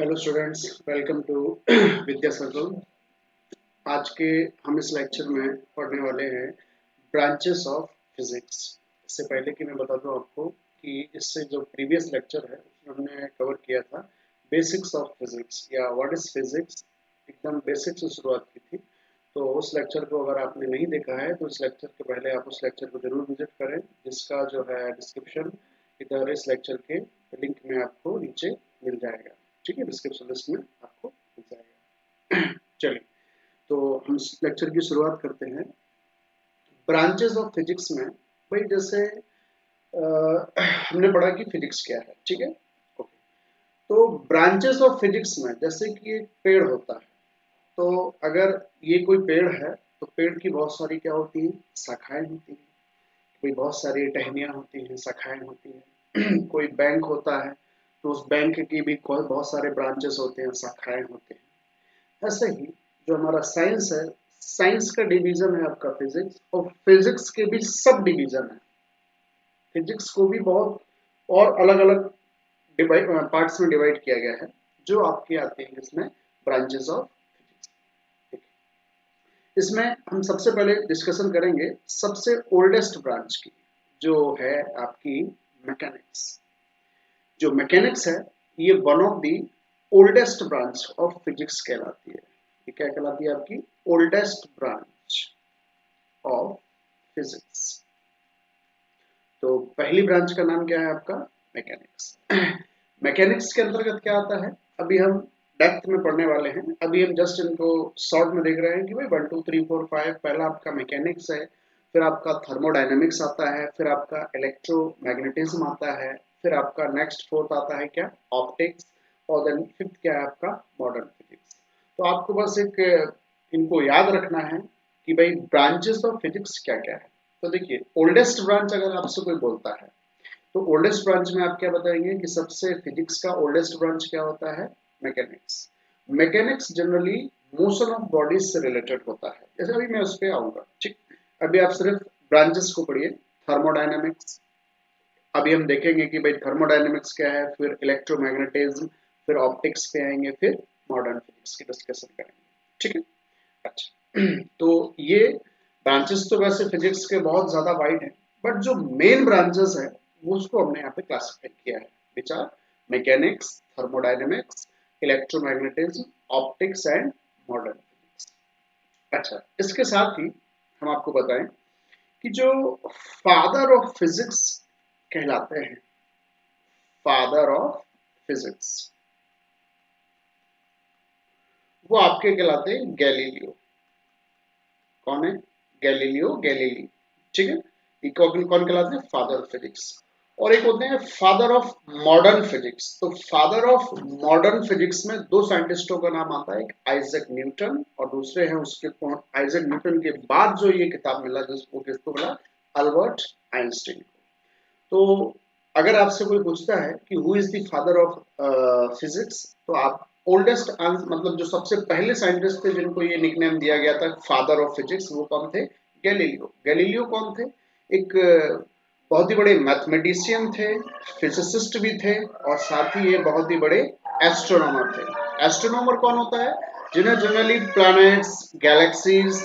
Hello students, welcome to Vidya Circle. आज के हम इस लेक्चर में पढ़ने वाले हैं ब्रांचेस ऑफ फिजिक्स। इससे पहले कि मैं बता दूं आपको कि इससे जो प्रीवियस लेक्चर है उसमें हमने कवर किया था बेसिक्स ऑफ फिजिक्स या व्हाट इज फिजिक्स। एकदम बेसिक से शुरुआत की थी। तो उस लेक्चर को अगर आपने नहीं देखा है तो इस लेक्चर के पहले आप उस लेक्चर को जरूर विजिट करें, जिसका जो है डिस्क्रिप्शन इधर इस लेक्चर के लिंक में आपको नीचे मिल जाएगा। ठीक है, डिस्क्रिप्शन लिस्ट में आपको मिल जाएगा। चलिए, तो हम इस लेक्चर की शुरुआत करते हैं ब्रांचेस ऑफ फिजिक्स में। भाई जैसे हमने पढ़ा कि फिजिक्स क्या है, ठीक है। ओके, तो ब्रांचेस ऑफ फिजिक्स में जैसे कि एक पेड़ होता है, तो अगर ये कोई पेड़ है तो पेड़ की बहुत सारी क्या होती है, शाखाएं होती हैं। कोई बहुत सारी टहनियाँ होती हैं, शाखाएं होती हैं। कोई बैंक होता है तो उस बैंक की भी बहुत सारे ब्रांचेस होते हैं, शाखाएं होते हैं। ऐसे ही जो हमारा साइंस है, साइंस का डिवीजन है आपका फिजिक्स, और फिजिक्स के भी सब डिवीजन है। फिजिक्स को भी बहुत और अलग अलग डिवाइड पार्ट्स में डिवाइड किया गया है, जो आपके आते हैं इसमें ब्रांचेस ऑफ फिजिक्स। इसमें हम सबसे पहले डिस्कशन करेंगे सबसे ओल्डेस्ट ब्रांच की, जो है आपकी मैकेनिक्स। जो मैकेनिक्स है, ये one of the oldest branch of physics कहलाती है। ये क्या कहलाती है, आपकी ओल्डेस्ट ब्रांच ऑफ फिजिक्स। तो पहली ब्रांच का नाम क्या है आपका, मैकेनिक्स। मैकेनिक्स के अंतर्गत क्या आता है, अभी हम डेप्थ में पढ़ने वाले हैं। अभी हम जस्ट इनको शॉर्ट में देख रहे हैं कि भाई 1 2 3 4 5 पहला आपका मैकेनिक्स है, फिर आपका थर्मोडायनेमिक्स आता है, फिर आपका इलेक्ट्रोमैग्नेटिज्म आता है, फिर आपका नेक्स्ट फोर्थ आता है क्या, ऑप्टिक्स, और देन फिफ्थ क्या है आपका मॉडर्न फिजिक्स। तो आपको बस एक इनको याद रखना है कि भाई ब्रांचेस ऑफ फिजिक्स क्या क्या है। तो देखिए, ओल्डेस्ट ब्रांच अगर आपसे कोई बोलता है तो ओल्डेस्ट ब्रांच में आप क्या बताएंगे कि सबसे फिजिक्स का ओल्डेस्ट ब्रांच क्या होता है, mechanics. Mechanics generally motion of bodies से रिलेटेड होता है। जैसे अभी मैं उस पर आऊंगा, ठीक। अभी आप सिर्फ ब्रांचेस को पढ़िए, थर्मोडायनेमिक्स। अभी हम देखेंगे कि भाई थर्मोडायनेमिक्स क्या है, फिर इलेक्ट्रोमैग्नेटिज्म, फिर ऑप्टिक्स पे आएंगे, फिर मॉडर्न फिजिक्स की डिस्कशन करेंगे, ठीक है। अच्छा, तो ये ब्रांचेस तो वैसे फिजिक्स के बहुत ज्यादा वाइड हैं, बट जो मेन ब्रांचेस है वो उसको हमने यहाँ पे क्लासिफाई किया है, which are mechanics, thermodynamics, electromagnetism, optics and modern physics. अच्छा, इसके साथ ही हम आपको बताएं कि जो फादर ऑफ फिजिक्स कहलाते हैं, फादर ऑफ फिजिक्स, वो आपके कहलाते हैं गैलीलियो। कौन है, गैलीलियो गैलीली, ठीक है। ये कौन कहलाते हैं, फादर ऑफ फिजिक्स। और एक होते हैं फादर ऑफ मॉडर्न फिजिक्स। तो फादर ऑफ मॉडर्न फिजिक्स में दो साइंटिस्टों का नाम आता है, एक आइजैक न्यूटन और दूसरे हैं उसके, आइजैक न्यूटन के बाद जो ये किताब मिला जिसको किसको मिला, अल्बर्ट आइंस्टीन। तो अगर आपसे कोई पूछता है कि who is the father of physics, तो आप ओल्डेस्ट मतलब जो सबसे पहले साइंटिस्ट थे जिनको ये निकनेम दिया गया था फादर ऑफ फिजिक्स, वो कौन थे, गैलीलियो। गैलीलियो कौन थे, एक बहुत ही बड़े मैथमेटिशियन थे, फिजिसिस्ट भी थे, और साथ ही ये बहुत ही बड़े एस्ट्रोनॉमर थे। एस्ट्रोनॉमर कौन होता है, जिन्हें जनरली प्लैनेट्स, गैलेक्सीज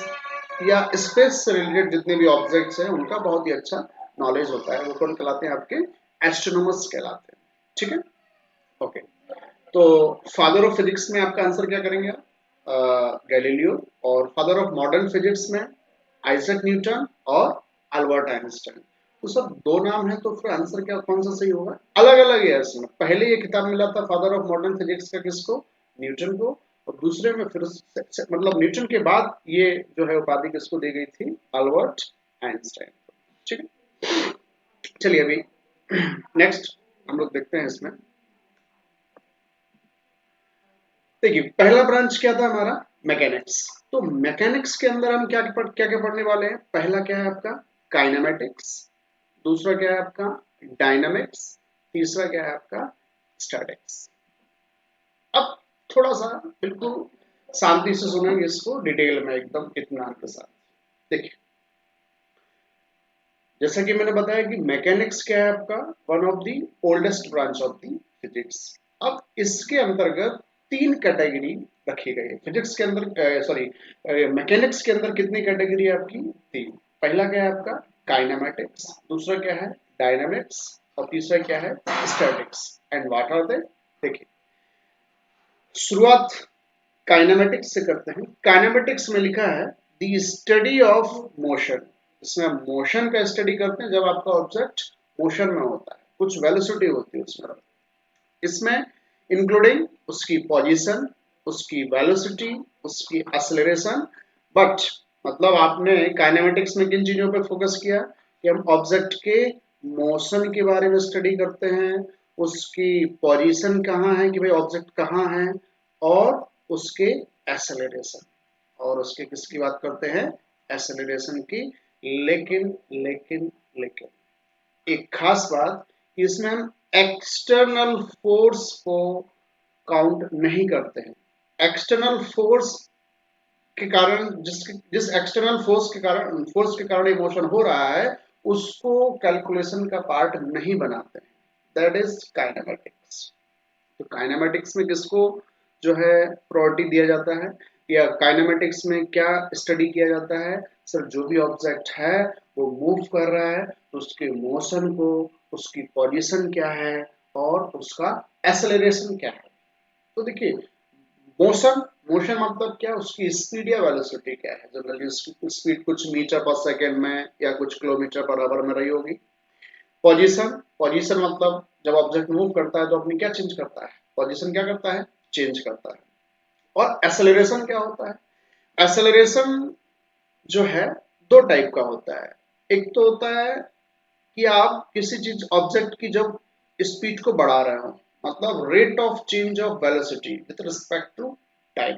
या स्पेस से रिलेटेड जितने भी ऑब्जेक्ट्स हैं उनका बहुत ही अच्छा नॉलेज होता है। वो कौन कहलाते हैं, आपके एस्ट्रोनॉमर्स कहलाते हैं, ठीक है। ओके, तो फादर ऑफ फिजिक्स में आपका आंसर क्या करेंगे आप, गैलीलियो। और फादर ऑफ मॉडर्न फिजिक्स में आइजैक न्यूटन और अल्बर्ट आइंस्टाइन। तो सब दो नाम है, तो फिर आंसर क्या कौन सा सही होगा, अलग अलग है इसमें। पहले ये किताब मिला था फादर ऑफ मॉडर्न फिजिक्स का किसको, न्यूटन को, और दूसरे में फिर मतलब न्यूटन के बाद ये जो है उपाधि किसको दी गई थी, अल्बर्ट आइंस्टाइन को, ठीक है। चलिए अभी नेक्स्ट हम लोग देखते हैं इसमें। देखिए, पहला ब्रांच क्या था हमारा, मैकेनिक्स। तो मैकेनिक्स के अंदर हम क्या क्या पढ़ने वाले हैं, पहला क्या है आपका, काइनेमेटिक्स, दूसरा क्या है आपका, डायनामिक्स, तीसरा क्या है आपका, स्टैटिक्स। अब थोड़ा सा बिल्कुल शांति से सुनेंगे इसको डिटेल में, एकदम इत्मीनान के साथ। देखिए, जैसा कि मैंने बताया कि मैकेनिक्स क्या है आपका, one of the oldest branch of the physics. अब इसके अंतर्गत तीन कैटेगरी रखी गई है फिजिक्स के अंदर, सॉरी मैकेनिक्स के अंदर कितनी कैटेगरी है आपकी? तीन। पहला क्या है आपका? काइनेमेटिक्स, दूसरा क्या है? डायनामिक्स, और तीसरा क्या है? Statics. And what are they? देखिए, शुरुआत काइनेमेटिक्स से करते हैं। काइनेमेटिक्स में लिखा है द स्टडी ऑफ मोशन। इसमें हम मोशन का स्टडी करते हैं जब आपका ऑब्जेक्ट मोशन में होता है, कुछ वेलोसिटी होती है उसमें। इसमें इंक्लूडिंग उसकी पोजीशन, उसकी वेलोसिटी, उसकी एक्सेलरेशन। बट मतलब आपने काइनेमेटिक्स में किन चीजों पे फोकस किया कि हम ऑब्जेक्ट के मोशन के बारे में स्टडी करते हैं, उसकी पोजीशन कहाँ है कि भाई ऑब्जेक्ट कहाँ है, और उसके एक्सेलरेशन, और उसके किसकी बात करते हैं? एक्सेलरेशन की। लेकिन लेकिन लेकिन एक खास बात कि इसमें हम एक्सटर्नल फोर्स को काउंट नहीं करते हैं। एक्सटर्नल फोर्स के कारण जिस एक्सटर्नल फोर्स के कारण इमोशन हो रहा है, उसको कैलकुलेशन का पार्ट नहीं बनाते हैं। That is kinematics. तो काइनेमेटिक्स में किसको जो है प्रायोरिटी दिया जाता है, या काइनेमेटिक्स में क्या स्टडी किया जाता है? सर, जो भी ऑब्जेक्ट है वो मूव कर रहा है तो उसके मोशन को, उसकी पोजीशन क्या है, और उसका एक्सेलरेशन क्या है। तो देखिए, मोशन मोशन मतलब क्या? उसकी स्पीड या वेलोसिटी क्या है। जनरली स्पीड कुछ मीटर पर सेकेंड में या कुछ किलोमीटर पर आवर में रही होगी। पोजीशन पोजीशन मतलब जब ऑब्जेक्ट मूव करता है तो अपनी क्या चेंज करता है? पोजीशन क्या करता है? चेंज करता है। और एक्सेलरेशन क्या होता है? एक्सेलरेशन जो है दो टाइप का होता है। एक तो होता है कि आप किसी चीज ऑब्जेक्ट की जब स्पीड को बढ़ा रहे हो, मतलब rate of change of velocity with respect to time,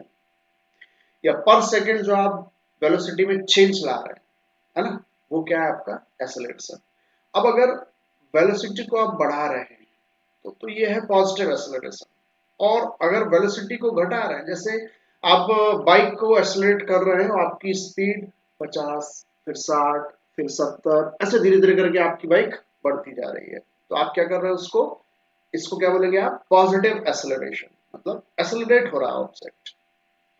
या पर सेकेंड जो आप वेलोसिटी में चेंज ला रहे हैं, है ना, वो क्या है आपका? एक्सेलरेशन। अब अगर वेलोसिटी को आप बढ़ा रहे हैं तो ये है पॉजिटिव एक्सेलरेशन। और अगर वेलोसिटी को घटा रहे हैं, जैसे आप बाइक को एक्सेलरेट कर रहे हो, आपकी स्पीड 50, फिर 60, फिर 70, ऐसे धीरे धीरे करके आपकी बाइक बढ़ती जा रही है, तो आप क्या कर रहे हो? उसको इसको क्या बोलेंगे आप? Positive acceleration. मतलब एक्सेलरेट हो रहा है ऑब्जेक्ट।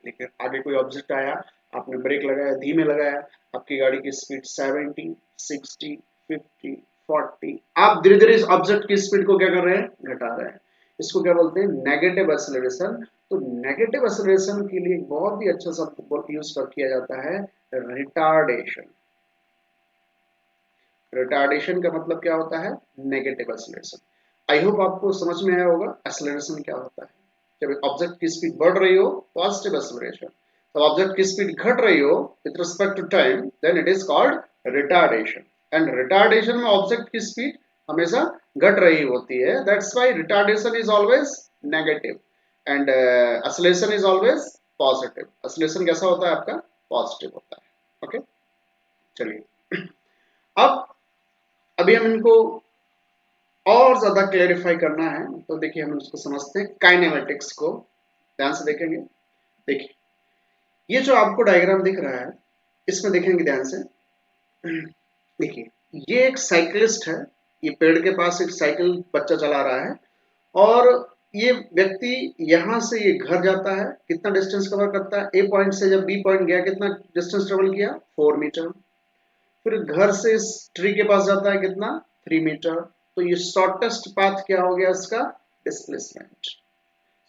लेकिन आगे कोई ऑब्जेक्ट आया, आपने ब्रेक लगाया, धीमे लगाया, आपकी गाड़ी की स्पीड 70, 60, 50, 40, आप धीरे धीरे इस ऑब्जेक्ट की स्पीड को क्या कर रहे हैं? घटा रहे हैं। इसको क्या बोलते हैं? Negative acceleration. तो नेगेटिव एक्सेलरेशन के लिए बहुत ही अच्छा शब्द यूज कर किया जाता है, रिटार्डेशन। रिटार्डेशन का मतलब क्या होता है? Negative acceleration. आई होप आपको समझ में आया होगा एक्सेलरेशन क्या होता है। जब ऑब्जेक्ट की स्पीड बढ़ रही हो, पॉजिटिव एक्सेलरेशन। तो ऑब्जेक्ट की स्पीड घट रही हो with respect to time, then it is called retardation. And retardation में ऑब्जेक्ट की स्पीड हमेशा घट रही होती है। That's why retardation is always negative and acceleration is always positive. Acceleration कैसा होता है आपका? पॉजिटिव होता है। ओके, चलिए अब अभी हम इनको और ज्यादा क्लेरिफाई करना है, तो देखिए हम इसको समझते हैं, काइनेमेटिक्स को ध्यान से देखेंगे। देखिए, ये जो आपको डायग्राम दिख रहा है, इसमें देखेंगे ध्यान से। देखिए, ये एक साइकिलिस्ट है, ये पेड़ के पास एक साइकिल बच्चा चला रहा है, और ये व्यक्ति यहां से ये घर जाता है, कितना डिस्टेंस कवर करता है? ए पॉइंट से जब बी पॉइंट गया, कितना डिस्टेंस ट्रेवल किया? 4 मीटर। फिर घर से इस ट्री के पास जाता है, कितना? 3 मीटर। तो ये शॉर्टेस्ट पाथ क्या हो गया इसका? डिस्प्लेसमेंट।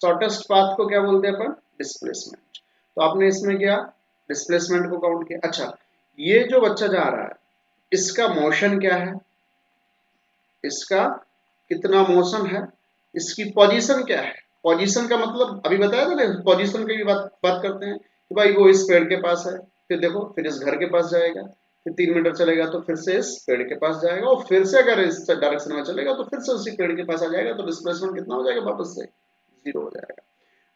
शॉर्टेस्ट पाथ को क्या बोलते हैं अपन? डिस्प्लेसमेंट। तो आपने इसमें क्या डिस्प्लेसमेंट को काउंट किया। अच्छा, ये जो बच्चा जा रहा है, इसका मोशन क्या है? इसका कितना मोशन है? इसकी पोजीशन क्या है? पोजीशन का मतलब अभी बताया था ना, पोजीशन की भी बात करते हैं कि भाई वो इस पेड़ के पास है, फिर देखो फिर इस घर के पास जाएगा, फिर 3 मीटर चलेगा तो फिर से इस पेड़ के पास जाएगा, और फिर से अगर इस डायरेक्शन में चलेगा तो फिर से उसी पेड़ के पास आ जाएगा। तो डिस्प्लेसमेंट कितना हो जाएगा? वापस से 0 हो जाएगा।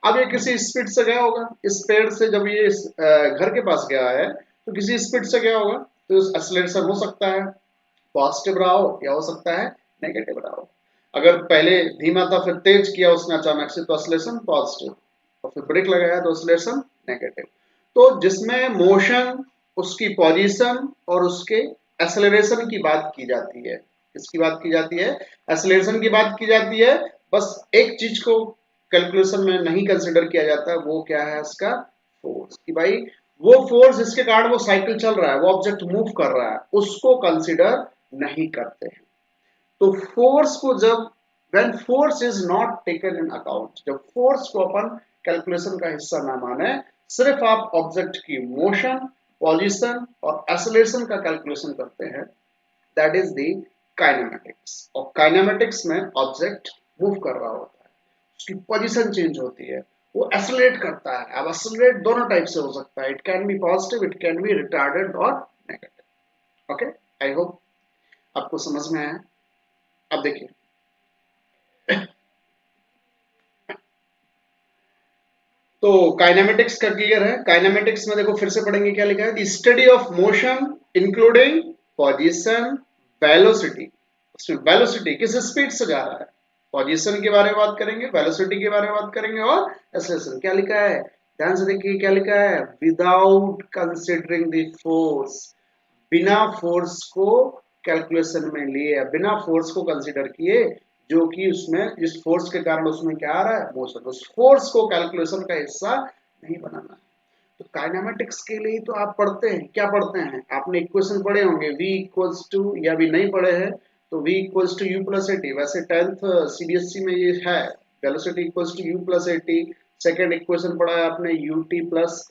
अब ये किसी स्पीड से गया होगा, इस पेड़ से जब ये इस घर के पास गया है तो किसी स्पीड से गया होगा, तो एक्सेलरेशन हो सकता है पॉजिटिव रहा हो, या हो सकता है नेगेटिव रहा हो। अगर पहले धीमा था फिर तेज किया उसने अचानक से, तो एक्सेलरेशन पॉजिटिव, और फिर ब्रेक लगाया तो एक्सेलरेशन नेगेटिव। तो जिसमें मोशन, उसकी पोजीशन और उसके एक्सेलरेशन की बात की जाती है, किसकी बात की जाती है? एक्सेलरेशन की बात की जाती है। बस एक चीज को कैलकुलेशन में नहीं कंसिडर किया जाता है, वो क्या है इसका फोर्स, कि भाई वो फोर्स जिसके कारण वो साइकिल चल रहा है, वो ऑब्जेक्ट मूव कर रहा है, उसको कंसिडर नहीं करते हैं। तो फोर्स को जब when force is not taken in account, जब फोर्स को अपन कैलकुलेशन का हिस्सा ना माने, सिर्फ आप ऑब्जेक्ट की मोशन, पोजीशन और एक्सेलरेशन का कैलकुलेशन करते हैं, दैट इज द काइनेमेटिक्स। और काइनेमेटिक्स में ऑब्जेक्ट मूव कर रहा होता है, उसकी पोजीशन चेंज होती है, वो एक्सेलरेट करता है। अब एक्सेलरेट दोनों टाइप से हो सकता है, it can be positive, it can be retarded और नेगेटिव। ओके, आई होप आपको समझ में आया। अब देखिए, तो काइनेमेटिक्स का क्लियर है। काइनेमेटिक्स में देखो फिर से पढ़ेंगे, क्या लिखा है, the study of motion including position, velocity. उसमें वेलोसिटी किस स्पीड से जा रहा है, पोजीशन के बारे में बात करेंगे, वेलोसिटी के बारे में बात करेंगे, और एक्सेलरेशन। क्या लिखा है, ध्यान से देखिए क्या लिखा है, विदाउट कंसिडरिंग द फोर्स, बिना फोर्स को कैलकुलेशन में लिए, बिना फोर्स को कंसिडर किए, जो कि उसमें जिस फोर्स के कारण उसमें क्या आ रहा है, मोशन, उस फोर्स को कैलकुलेशन का हिस्सा नहीं बनाना है। तो काइनेमेटिक्स के लिए तो आप पढ़ते हैं, क्या पढ़ते हैं, आपने इक्वेशन पढ़े होंगे, v इक्वल्स टू, या भी नहीं पढ़े हैं तो v equals to u plus a t. वैसे 10th सीबीएसई में ये है, velocity equals to u plus a t. Second equation पढ़ा है आपने, u t plus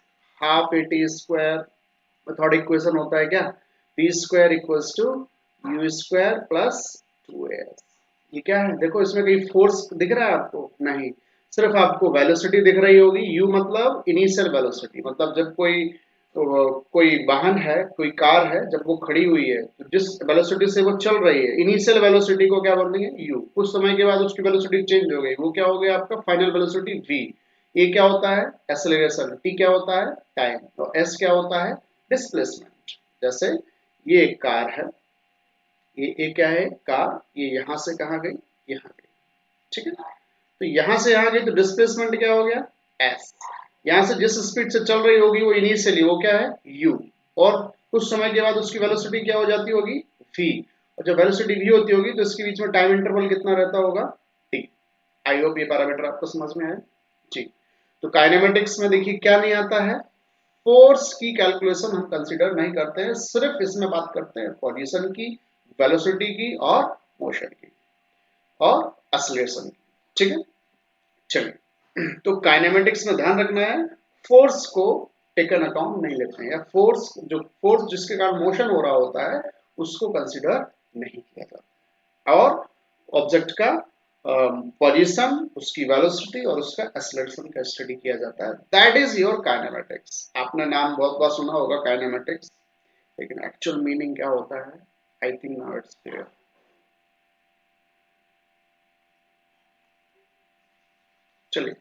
half a t square. Third equation होता है क्या, p square equals to u square plus 2s। ये क्या है, देखो इसमें कहीं फोर्स दिख रहा है आपको, नहीं, सिर्फ आपको वेलोसिटी दिख रही होगी। u मतलब इनिशियल वेलोसिटी, मतलब जब कोई वाहन है, कोई कार है, जब वो खड़ी हुई है तो जिस वेलोसिटी से वो चल रही है, इनिशियल वेलोसिटी को क्या बोलेंगे, u। कुछ समय के बाद उसकी वेलोसिटी चेंज हो गई, वो क्या हो गया आपका फाइनल वेलोसिटी v। ये क्या होता है, एक्सेलरेशन। t क्या होता है, टाइम। तो s क्या होता है, डिस्प्लेसमेंट। जैसे ये एक कार है, ये क्या है, कार, ये यहां से कहां गई, यहाँ गई, ठीक है। तो यहां से यहां गई तो डिस्प्लेसमेंट क्या हो गया, s। यहां से जिस स्पीड से चल रही होगी वो इनिशियली वो क्या है, u। और कुछ समय के बाद उसकी वेलोसिटी क्या हो जाती होगी, v। और जब वेलोसिटी v होती होगी तो इसके बीच में टाइम इंटरवल कितना रहता होगा, t। आई होप ये पैरामीटर आपको समझ में आए जी। तो काइनेमेटिक्स में देखिए क्या नहीं आता है, फोर्स की कैलकुलेशन हम कंसीडर नहीं करते हैं, सिर्फ इसमें बात करते हैं पोजीशन की, वेलोसिटी की और मोशन की और एक्सेलरेशन की, ठीक है। चलिए, तो काइनेमेटिक्स में ध्यान रखना है, फोर्स को टेकन अकाउंट नहीं लेते हैं, या फोर्स जिसके कारण मोशन हो रहा होता है उसको कंसिडर नहीं किया जाता, और ऑब्जेक्ट का पोजीशन, उसकी वेलोसिटी और उसका एक्सेलरेशन का स्टडी किया जाता है। That is your kinematics. आपने नाम बहुत बार सुना होगा काइनेमेटिक्स, लेकिन एक्चुअल मीनिंग क्या होता है, I think now it's clear. चलिए,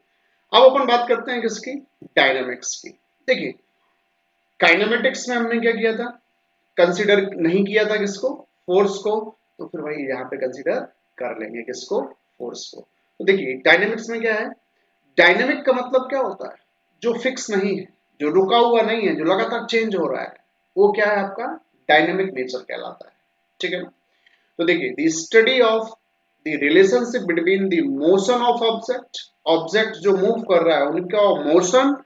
अब अपन बात करते हैं किसकी, डायनामिक्स की। देखिए, काइनेमेटिक्स में हमने क्या किया था, कंसीडर नहीं किया था किसको, फोर्स को। तो फिर भाई यहाँ पे कंसीडर कर लेंगे किसको, फोर्स को। तो देखिए डायनेमिक्स में क्या है, डायनेमिक का मतलब क्या होता है, जो फिक्स नहीं है, जो रुका हुआ नहीं है, जो लगातार चेंज हो रहा है, वो क्या है आपका डायनेमिक नेचर कहलाता है, ठीक है ना। तो देखिए, the study of the relationship between the motion of object, object जो मूव कर रहा है उनका मोशन,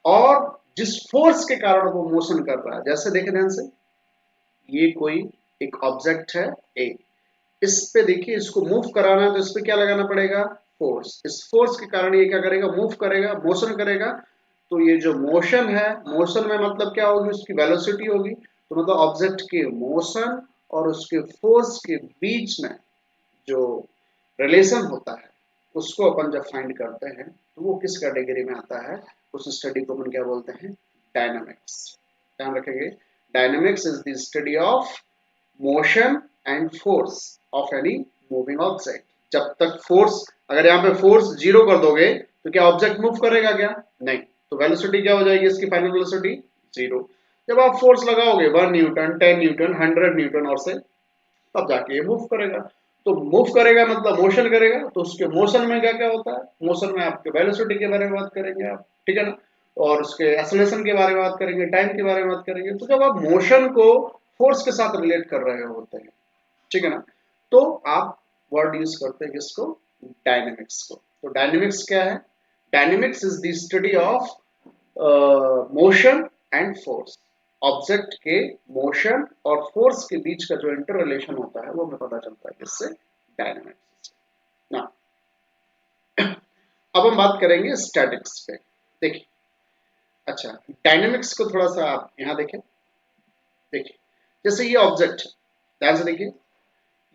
और जिस फोर्स के कारण वो मोशन कर रहा है। जैसे देखें ध्यान से, ये कोई एक ऑब्जेक्ट है ए, इस पे देखिए, इसको मूव कराना है तो इस पे क्या लगाना पड़ेगा, फोर्स। इस फोर्स के कारण ये क्या करेगा, मूव करेगा, मोशन करेगा। तो ये जो मोशन है, मोशन में मतलब क्या होगी, उसकी वेलोसिटी होगी। तो मतलब ऑब्जेक्ट के मोशन और उसके फोर्स के बीच में जो रिलेशन होता है, उसको अपन जब फाइंड करते हैं तो वो किस कैटेगरी में आता है, उस स्टडी को अपन क्या बोलते हैं, डायनामिक्स। ध्यान रखेंगे, dynamics is the study of motion and force of any moving object. जब तक फोर्स, अगर यहाँ पे फोर्स जीरो कर दोगे तो क्या ऑब्जेक्ट मूव करेगा क्या, नहीं। तो वेलोसिटी क्या हो जाएगी इसकी, फाइनल वेलोसिटी जीरो। जब आप फोर्स लगाओगे 1 न्यूटन, 10 न्यूटन, 100 न्यूटन और से, तब जाके ये मूव करेगा। तो मूव करेगा मतलब मोशन करेगा, तो उसके मोशन में क्या क्या होता है, मोशन में आपके वेलोसिटी के बारे में बात करेंगे आप, ठीक है ना, और उसके एक्सेलरेशन के बारे में बात करेंगे, टाइम के बारे में बात करेंगे। तो जब आप मोशन को फोर्स के साथ रिलेट कर रहे होते हैं, ठीक है ना, तो आप वर्ड यूज करते हैं किसको, डायनेमिक्स को। तो डायनेमिक्स क्या है? Dynamics is the study of motion and force. Object के मोशन और फोर्स के बीच का जो इंटर रिलेशन होता है वो हमें पता चलता है किससे? डायनेमिक्स ना। अब हम बात करेंगे स्टैटिक्स पे। देखिए, अच्छा, डायनेमिक्स को थोड़ा सा आप यहां देखें। देखिए, जैसे ये ऑब्जेक्ट है, ध्यान से देखिए,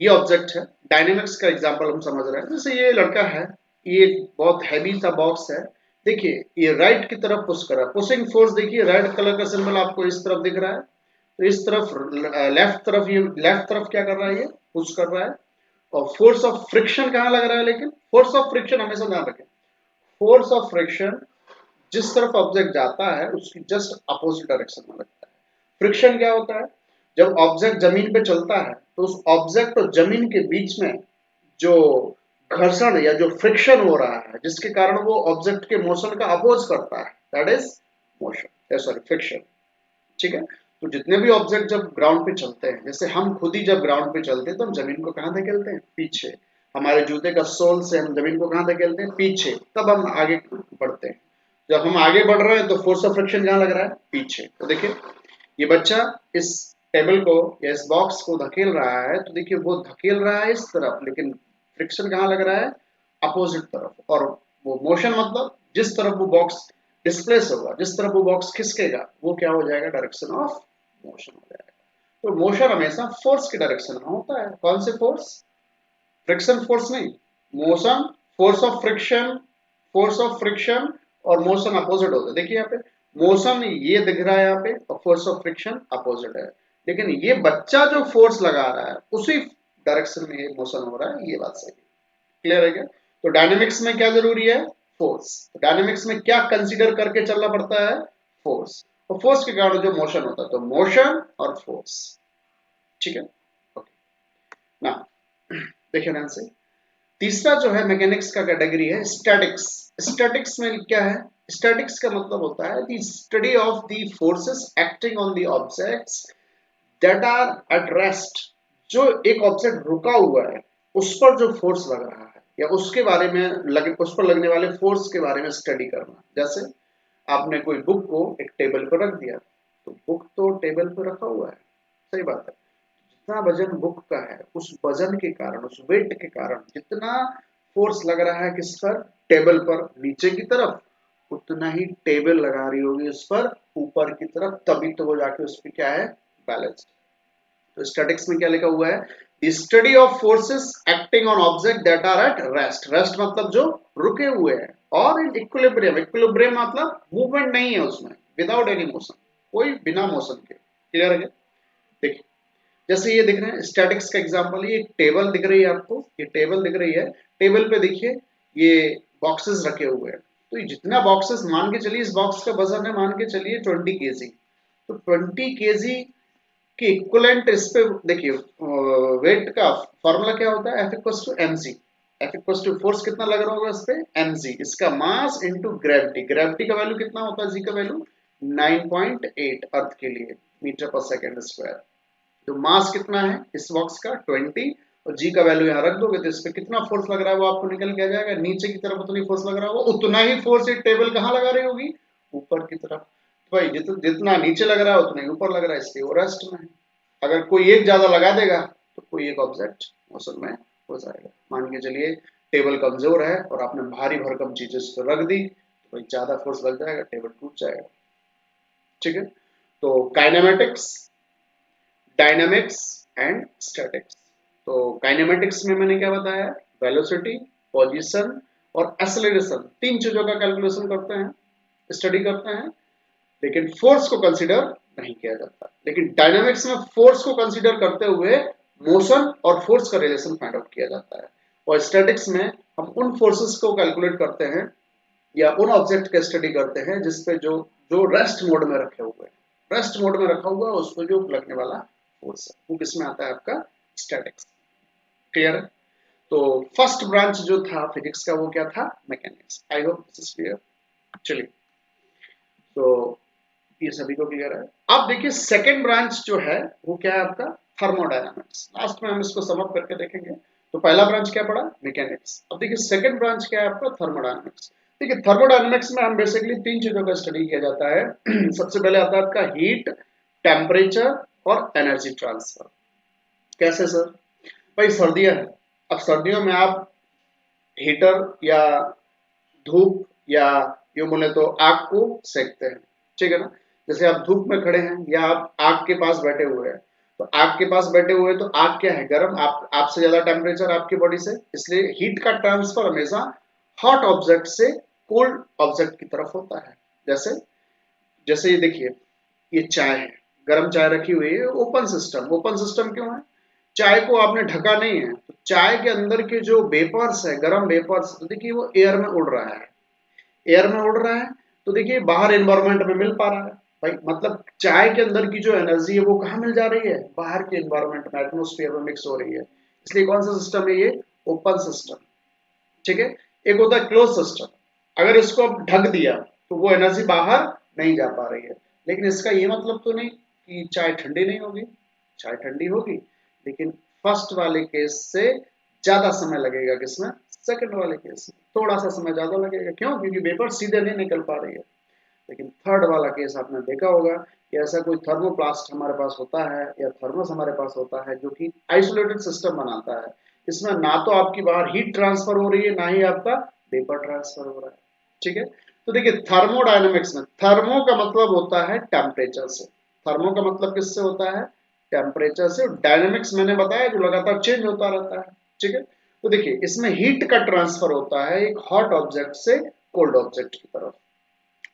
ये ऑब्जेक्ट है। डायनेमिक्स का एग्जांपल हम समझ रहे हैं। जैसे ये लड़का है, ये एक बहुत हैवी सा बॉक्स है। देखिए, ये राइट की तरफ पुश कर रहा है। पुशिंग फोर्स देखिए, रेड कलर का सिंबल आपको इस तरफ दिख रहा है। तो इस तरफ लेफ्ट तरफ, ये लेफ्ट तरफ क्या कर रहा है? ये पुश कर रहा है। और फोर्स ऑफ फ्रिक्शन कहाँ लग रहा है? लेकिन फोर्स ऑफ फ्रिक्शन हमेशा ध्यान रखें, फोर्स ऑफ फ्रिक्शन जिस तरफ ऑब्जेक्ट जाता है उसकी जस्ट अपोजिट डायरेक्शन में लगता है। फ्रिक्शन क्या होता है? जब ऑब्जेक्ट जमीन पे चलता है तो उस ऑब्जेक्ट और जमीन के बीच में जो घर्षण या जो फ्रिक्शन हो रहा है, जिसके कारण वो ऑब्जेक्ट के मोशन का अपोज करता है, that is motion, sorry friction. ठीक है? तो जितने भी ऑब्जेक्ट जब ग्राउंड पे चलते हैं, जैसे हम खुद ही जब ग्राउंड पे चलते हैं तो हम जमीन को कहाँ धकेलते हैं? पीछे। हमारे जूते का सोल से हम जमीन को कहाँ धकेलते हैं? पीछे। तब हम आगे बढ़ते हैं। जब हम आगे बढ़ रहे हैं तो फोर्स ऑफ फ्रिक्शन कहाँ लग रहा है? पीछे। तो देखिए, ये बच्चा इस टेबल को या इस बॉक्स को धकेल रहा है, तो देखिए वो धकेल रहा है इस तरफ, लेकिन फ्रिक्शन कहाँ लग रहा है? अपोजिट तरफ। और वो मोशन मतलब जिस तरफ वो बॉक्स डिस्प्लेस होगा, जिस तरफ वो बॉक्स खिसकेगा, वो क्या हो जाएगा? डायरेक्शन ऑफ मोशन हो जाएगा। तो मोशन हमेशा फोर्स की डायरेक्शन में होता है। कौन से फोर्स? फ्रिक्शन फोर्स नहीं, motion, force of friction, force of friction और मोशन अपोजिट होता है। देखिए यहाँ पे मोशन ये दिख रहा है यहाँ पे, और फोर्स ऑफ फ्रिक्शन अपोजिट है। लेकिन ये बच्चा जो फोर्स लगा रहा है उसी डायरेक्शन में ये मोशन हो रहा है, ये बात सही है। क्लियर है क्या? तो डायनेमिक्स में क्या जरूरी है? फोर्स। तो डायनेमिक्स में क्या कंसीडर करके चलना पड़ता है? फोर्स। और फोर्स के कारण जो मोशन होता है, तो मोशन और फोर्स। ठीक है? ओके ना, देखिए ध्यान से। तीसरा जो है मैकेनिक्स का कैटेगरी है स्टैटिक्स। स्टैटिक्स में क्या है? स्टैटिक्स का मतलब होता है the study of the forces acting on the objects that are at rest. जो एक ऑब्जेक्ट रुका हुआ है उस पर जो फोर्स लग रहा है, या उसके बारे में उस पर लगने वाले फोर्स के बारे में स्टडी करना। जैसे आपने कोई बुक को एक टेबल पर रख दिया, तो बुक तो टेबल पर रखा हुआ है, सही बात है। जितना वजन बुक का है, उस वजन के कारण, उस वेट के कारण जितना फोर्स लग रहा है किस पर? टेबल पर नीचे की तरफ, उतना ही टेबल लगा रही होगी उस पर ऊपर की तरफ, तभी तो वो जाके उस पर क्या है? बैलेंस। तो स्टैटिक्स में क्या लिखा हुआ है? The study of forces acting on object that are at rest. Rest मतलब जो रुके हुए हैं, और इन इक्विलिब्रियम। इक्विलिब्रियम मतलब मूवमेंट नहीं है उसमें, विदाउट एनी मोशन, कोई बिना मोशन के। क्लियर है? देखिए, जैसे ये दिख रहे हैं स्टैटिक्स का एग्जांपल, ये एक टेबल दिख रही है आपको, ये टेबल दिख रही है। टेबल पे देखिए ये बॉक्सेस रखे हुए हैं। तो ये जितना बॉक्सेस, मान के चलिए इस बॉक्स का वजन है, मान के चलिए 20 kg। तो 20 kg के इक्वलेंट इस पे देखिए, वेट का फॉर्मूला क्या होता है? F equals to mg। F equals to force कितना लग रहा होगा इस पे? mg। इसका मास इनटू ग्रेविटी। ग्रेविटी का वैल्यू कितना होता है? g का वैल्यू 9.8 अर्थ के लिए मीटर पर सेकेंड स्क्वायर। तो मास कितना है इस बॉक्स का? 20। और जी का वैल्यू यहाँ रख दोगे तो इस पे कितना फोर्स लग रहा है वो आपको निकल के आ जाएगा। नीचे की तरफ उतनी फोर्स लग रहा होगा, उतना ही फोर्स ये टेबल कहाँ लगा रही होगी? ऊपर की तरफ। तो भाई जितना नीचे लग रहा है उतना ही ऊपर लग रहा है, इसलिए वो रेस्ट में है। अगर कोई एक ज्यादा लगा देगा तो कोई एक ऑब्जेक्ट मोशन में हो जाएगा। मान के चलिए टेबल कमजोर है और आपने भारी भरकम चीजें उस पर रख दी, तो भाई ज्यादा फोर्स लग जाएगा, टेबल टूट जाएगा। ठीक है? तो काइनेमेटिक्स, डायनामिक्स एंड स्टैटिक्स। तो काइनेमेटिक्स में मैंने क्या बताया? वेलोसिटी, पोजीशन और एक्सेलरेशन, तीन चीजों का कैलकुलेशन करते हैं, स्टडी करते हैं। लेकिन फोर्स को कंसीडर नहीं किया जाता। लेकिन डायनामिक्स में फोर्स को कंसीडर करते हुए मोशन और फोर्स का रिलेशन फाइंड आउट किया जाता है। और स्टैटिक्स में हम उन फोर्सेस को कैलकुलेट करते हैं या उन ऑब्जेक्ट का स्टडी करते हैं जिसपे जो जो रेस्ट मोड में रखे हुए हैं, रेस्ट मोड में रखा हुआ है उस पर जो लगने वाला फोर्स है, वो किसमें आता है? आपका स्टैटिक्स। क्लियर है? तो फर्स्ट ब्रांच जो था फिजिक्स का वो क्या था? Mechanics. I hope this is clear. चलिए, तो ये सभी को क्लियर है। अब देखिए सेकेंड ब्रांच जो है वो क्या है आपका? थर्मोडायनामिक्स। लास्ट में हम इसको समअप करके देखेंगे। तो पहला ब्रांच क्या पड़ा, मैकेनिक्स। अब देखिए सेकंड ब्रांच क्या है आपका, थर्मोडायनेमिक्स। देखिए थर्मोडायनेमिक्स में हम बेसिकली तीन चीजों का स्टडी किया जाता है। सबसे पहले आता है आपका हीट, टेम्परेचर और एनर्जी ट्रांसफर। कैसे सर, भाई सर्दियां है, अब सर्दियों में आप हीटर या धूप या यूं बोले तो आग को सेकते हैं, ठीक है ना। जैसे आप धूप में खड़े हैं या आप आग के पास बैठे हुए हैं, तो आग के पास बैठे हुए हैं तो आग क्या है, गर्म, आप आपसे ज्यादा टेम्परेचर आपकी बॉडी से, इसलिए हीट का ट्रांसफर हमेशा हॉट ऑब्जेक्ट से कोल्ड ऑब्जेक्ट की तरफ होता है। जैसे जैसे ये देखिए, ये चाय है, गर्म चाय रखी हुई है, ओपन सिस्टम। ओपन सिस्टम क्यों है, चाय को आपने ढका नहीं है, तो चाय के अंदर के जो वेपर्स है, गर्म वेपर्स, तो देखिए वो एयर में उड़ रहा है, एयर में उड़ रहा है, तो देखिए बाहर एनवायरमेंट में मिल पा रहा है। भाई मतलब चाय के अंदर की जो एनर्जी है वो कहाँ मिल जा रही है, बाहर के एनवायरमेंट में, एटमोस्फेयर में मिक्स हो रही है। इसलिए कौन सा सिस्टम है ये, ओपन सिस्टम, ठीक है। एक होता है क्लोज सिस्टम, अगर इसको अब ढक दिया तो वो एनर्जी बाहर नहीं जा पा रही है। लेकिन इसका ये मतलब तो नहीं कि चाय ठंडी नहीं होगी, चाय ठंडी होगी, लेकिन फर्स्ट वाले केस से ज्यादा समय लगेगा, किसमें, सेकंड वाले केस में थोड़ा सा समय ज्यादा लगेगा। क्यों, क्योंकि वेपर सीधे नहीं निकल पा रही है। लेकिन थर्ड वाला केस आपने देखा होगा कि ऐसा कोई थर्मोप्लास्ट हमारे पास होता है या थर्मस हमारे पास होता है जो कि आइसोलेटेड सिस्टम बनाता है। इसमें ना तो आपकी बाहर हीट ट्रांसफर हो रही है, ना ही आपका वेपर ट्रांसफर हो रहा है, ठीक है। तो देखिए थर्मोडायनेमिक्स में थर्मो का मतलब होता है टेम्परेचर से, थर्मो का मतलब किससे होता है, टेम्परेचर से। डायनेमिक्स मैंने बताया जो लगातार चेंज होता रहता है, ठीक है। तो देखिए इसमें हीट का ट्रांसफर होता है एक हॉट ऑब्जेक्ट से कोल्ड ऑब्जेक्ट की तरफ,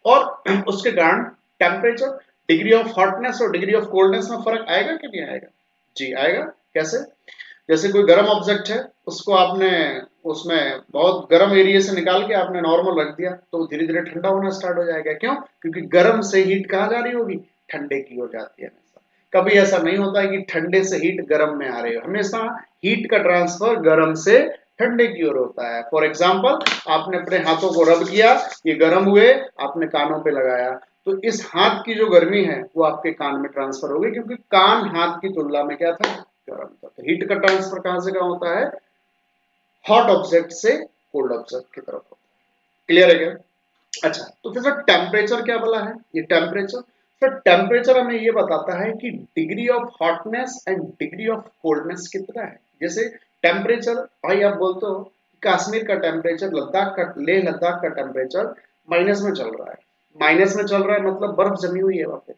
और उसके कारण टेम्परेचर, डिग्री ऑफ हॉटनेस और डिग्री ऑफ कोल्डनेस में फर्क आएगा कि नहीं आएगा, जी आएगा। कैसे, जैसे कोई गर्म ऑब्जेक्ट है, उसको आपने उसमें बहुत गर्म एरिया से निकाल के आपने नॉर्मल रख दिया, तो धीरे धीरे ठंडा होना स्टार्ट हो जाएगा। क्यों, क्योंकि गर्म से हीट कहाँ जा रही होगी, ठंडे की हो जाती है हमेशा। कभी ऐसा नहीं होता है कि ठंडे से हीट गर्म में आ रही हो, हमेशा हीट का ट्रांसफर गर्म से ठंडे की ओर होता है। फॉर एग्जाम्पल, आपने अपने हाथों को रब किया, ये गर्म हुए, आपने कानों पे लगाया, तो इस हाथ की जो गर्मी है वो आपके कान में ट्रांसफर हो गई, क्योंकि कान हाथ की तुलना में क्या था, गर्म था। तो हीट का ट्रांसफर कहां से कहां होता है, हॉट ऑब्जेक्ट से कोल्ड ऑब्जेक्ट की तरफ होता है। क्लियर है क्या। अच्छा, तो फिर सर टेम्परेचर क्या बोला है, ये टेम्परेचर, सर टेम्परेचर हमें ये बताता है कि degree of hotness and degree of coldness कितना है। जैसे टेम्परेचर, भाई आप बोलते हो कश्मीर का टेम्परेचर, लद्दाख का, लेह लद्दाख का टेम्परेचर माइनस में चल रहा है, माइनस में चल रहा है मतलब बर्फ जमी हुई है वहां पे।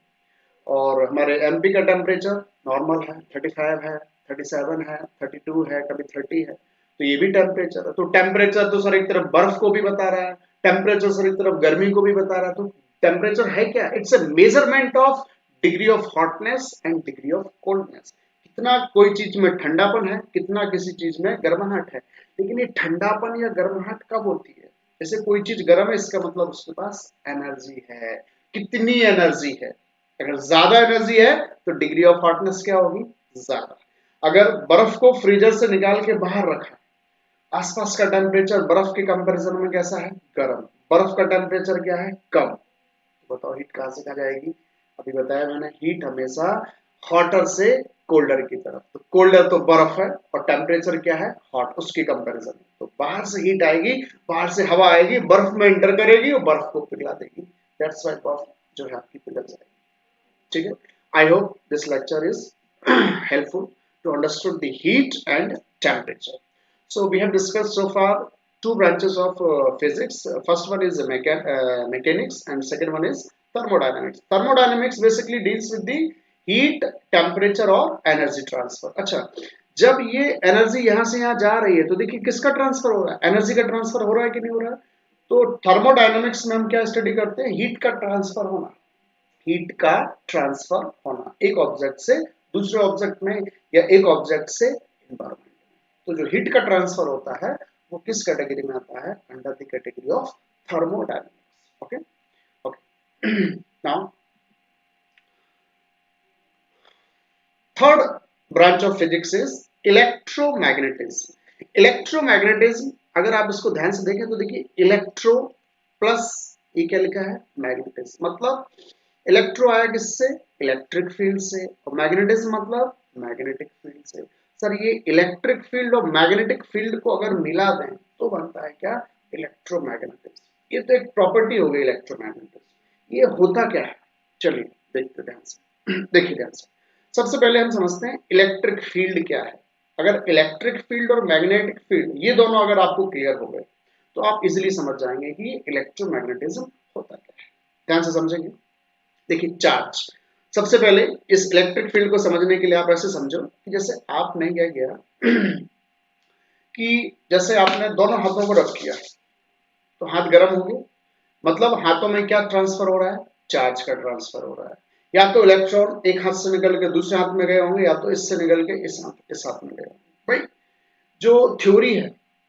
और हमारे एमपी का टेम्परेचर नॉर्मल है, 35 है, 37 है, 32 है, कभी 30 है, तो ये भी टेम्परेचर है। तो टेम्परेचर तो सर एक तरफ बर्फ को भी बता रहा है, टेम्परेचर सर एक तरफ गर्मी को भी बता रहा है। तो टेम्परेचर है क्या, it's a measurement of degree of hotness and degree of coldness. कितना कोई चीज में ठंडापन है, कितना किसी चीज में गर्माहट है। लेकिन ये ठंडापन या गर्माहट कब होती है, जैसे कोई चीज गर्म है इसका मतलब उसके पास एनर्जी है, कितनी एनर्जी है। अगर ज्यादा एनर्जी है तो डिग्री ऑफ हॉटनेस क्या होगी, ज्यादा। अगर बर्फ को फ्रीजर से निकाल के बाहर रखा, आसपास का टेम्परेचर बर्फ के कंपैरिजन में कैसा है, गर्म, बर्फ का टेम्परेचर क्या है, कम, तो बताओ हीट कहां से कहां जाएगी। अभी बताया मैंने, हीट हमेशा हॉटर से कोल्डर की तरफ, तो कोल्डर तो बर्फ है और टेम्परेचर क्या है, हॉट, उसके कंपैरिजन में तो बाहर से हीट आएगी, बाहर से हवा आएगी, बर्फ में एंटर करेगी और बर्फ को पिघला देगी। दैट्स व्हाई बर्फ जो है आपकी पिघल जाएगी, ठीक है। I hope this lecture is helpful to understood the heat and temperature. So we have discussed so far two branches of physics. First one is mechanics and second one is thermodynamics. Thermodynamics basically deals with the heat, temperature और energy transfer. अच्छा, जब ये energy यहाँ से यहाँ जा रही है तो देखिए किसका ट्रांसफर हो रहा है, एनर्जी का ट्रांसफर हो रहा है कि नहीं हो रहा है। तो थर्मोडायनामिक्स में हम क्या स्टडी करते हैं, हीट का ट्रांसफर होना, हीट का ट्रांसफर होना एक ऑब्जेक्ट से दूसरे ऑब्जेक्ट में या एक ऑब्जेक्ट से एनवायरमेंट में। तो जो हीट का ट्रांसफर होता है वो किस कैटेगरी में आता है, under the category of thermodynamics. Okay, okay. Now third branch of physics is electromagnetism. Electromagnetism अगर आप इसको ध्यान से देखें तो देखिए इलेक्ट्रो प्लस ये क्या लिखा है, मैग्नेटिज्म, मतलब इलेक्ट्रो आया किससे, इलेक्ट्रिक फील्ड से, और मैग्नेटिज्म मतलब मैग्नेटिक फील्ड से। सर ये इलेक्ट्रिक फील्ड और मैग्नेटिक फील्ड को अगर मिला दें तो बनता है क्या, इलेक्ट्रोमैग्नेटिज्म। ये तो एक प्रॉपर्टी हो गई इलेक्ट्रोमैग्नेटिज्म। ये होता क्या है, चलिए देखते ध्यान से देखिए ध्यान से। सबसे पहले हम समझते हैं इलेक्ट्रिक फील्ड क्या है। अगर इलेक्ट्रिक फील्ड और मैग्नेटिक फील्ड ये दोनों अगर आपको क्लियर हो गए तो आप इजिली समझ जाएंगे कि इलेक्ट्रोमैग्नेटिज्म होता क्या है। ध्यान से समझेंगे। देखिए चार्ज, सबसे पहले इस इलेक्ट्रिक फील्ड को समझने के लिए आप ऐसे समझो कि जैसे आपने क्या किया कि जैसे आपने दोनों हाथों को रब किया तो हाथ गर्म हो गए, मतलब हाथों में क्या ट्रांसफर हो रहा है, चार्ज का ट्रांसफर हो रहा है। या तो इलेक्ट्रॉन एक हाथ से निकल के दूसरे हाथ में गए होंगे या तो इससे निकल के इस हाथ में गए होंगे। भाई जो थ्योरी है,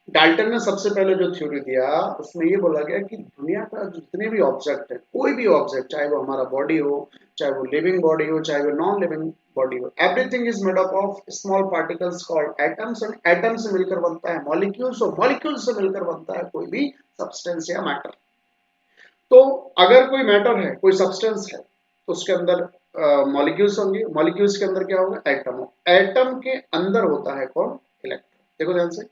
डाल्टन ने सबसे पहले जो थ्योरी दिया उसमें ये बोला गया कि दुनिया का जितने भी ऑब्जेक्ट है, कोई भी ऑब्जेक्ट, चाहे वो हमारा बॉडी हो, चाहे वो लिविंग बॉडी हो, चाहे वो नॉन लिविंग बॉडी हो, everything is made up of small particles called atoms, and atom से मिलकर बनता है मॉलिक्यूल्स, और मॉलिक्यूल्स से मिलकर बनता है कोई भी सब्सटेंस या मैटर। तो अगर कोई मैटर है, कोई सब्सटेंस है, तो उसके अंदर मॉलिक्यूल्स होंगे, मॉलिक्यूल्स के अंदर क्या होगा, एटम हो, एटम के अंदर होता है कौन, इलेक्ट्रॉन। देखो ध्यान से,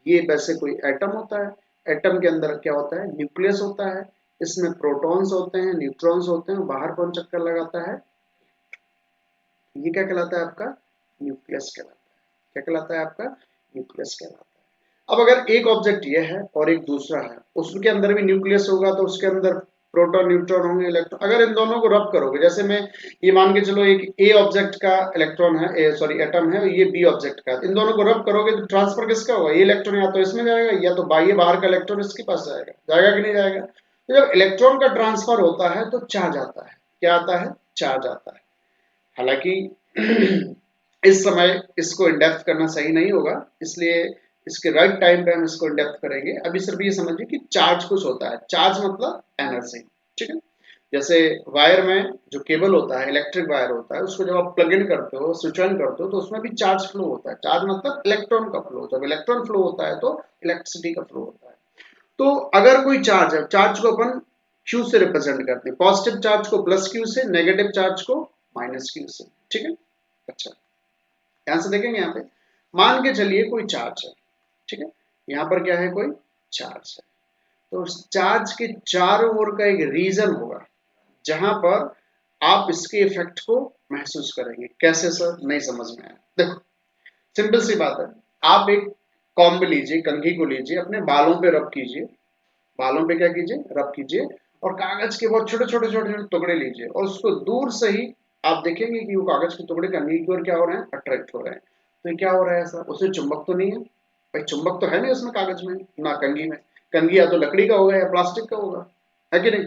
ये वैसे कोई एटम होता है, एटम के अंदर क्या होता है, न्यूक्लियस होता है, इसमें प्रोटॉन्स होते हैं, न्यूट्रॉन्स होते हैं, बाहर कौन चक्कर लगाता है, ये क्या कहलाता है आपका, न्यूक्लियस कहलाता है। क्या कहलाता है आपका, न्यूक्लियस कहलाता है। अब अगर एक ऑब्जेक्ट ये है और एक दूसरा है, उसके अंदर भी न्यूक्लियस होगा तो उसके अंदर प्रोटॉन न्यूट्रॉन होंगे, इलेक्ट्रॉन। अगर इन दोनों को रब करोगे, जैसे मैं ये मान के चलो एक ए ऑब्जेक्ट का इलेक्ट्रॉन है, सॉरी एटम है, ये बी ऑब्जेक्ट का, इन दोनों को रब करोगे तो ट्रांसफर किसका होगा, ये इलेक्ट्रॉन या तो इसमें जाएगा या तो बाह्य बाहर का इलेक्ट्रॉन इसके पास जाएगा, जाएगा कि नहीं जाएगा। तो जब इलेक्ट्रॉन का ट्रांसफर होता है तो चार्ज आता है, क्या आता है, चार्ज आता है। हालांकि इस समय इसको इन डेप्थ करना सही नहीं होगा, इसलिए इसके राइट टाइम पे हम इसको इन डेप्थ करेंगे। अभी सिर्फ ये समझिए कि चार्ज कुछ होता है, चार्ज मतलब एनर्जी, ठीक है। जैसे वायर में जो केबल होता है, इलेक्ट्रिक वायर होता है, उसको जब आप प्लग इन करते हो, स्विच ऑन करते हो, तो उसमें भी चार्ज फ्लो होता है। चार्ज मतलब इलेक्ट्रॉन का फ्लो, जब इलेक्ट्रॉन फ्लो होता है तो इलेक्ट्रिसिटी का फ्लो होता है। तो अगर कोई चार्ज है, चार्ज को अपन Q से रिप्रेजेंट करते हैं, पॉजिटिव चार्ज को प्लस Q से, नेगेटिव चार्ज को माइनस Q से, ठीक है। अच्छा, ध्यान से देखेंगे यहाँ पे, मान के चलिए कोई चार्ज है, ठीक है, यहाँ पर क्या है, कोई चार्ज है, तो उस चार्ज के चारों ओर का एक रीजन होगा जहां पर आप इसके इफेक्ट को महसूस करेंगे। कैसे सर, नहीं समझ में आया, देखो सिंपल सी बात है। आप एक कॉम्ब लीजिए, कंघी को लीजिए, अपने बालों पे रब कीजिए, बालों पे क्या कीजिए, रब कीजिए, और कागज के बहुत छोटे छोटे छोटे छोटे टुकड़े लीजिए, और उसको दूर से ही आप देखेंगे कि वो कागज के टुकड़े कंघी की ओर क्या हो रहे हैं, अट्रैक्ट हो रहे हैं। तो ये क्या हो रहा है ऐसा, उसमें चुंबक तो नहीं है, भाई चुंबक तो है नहीं उसमें, कागज में ना कंघी में। कंघी या तो लकड़ी का होगा या प्लास्टिक का होगा, है कि नहीं,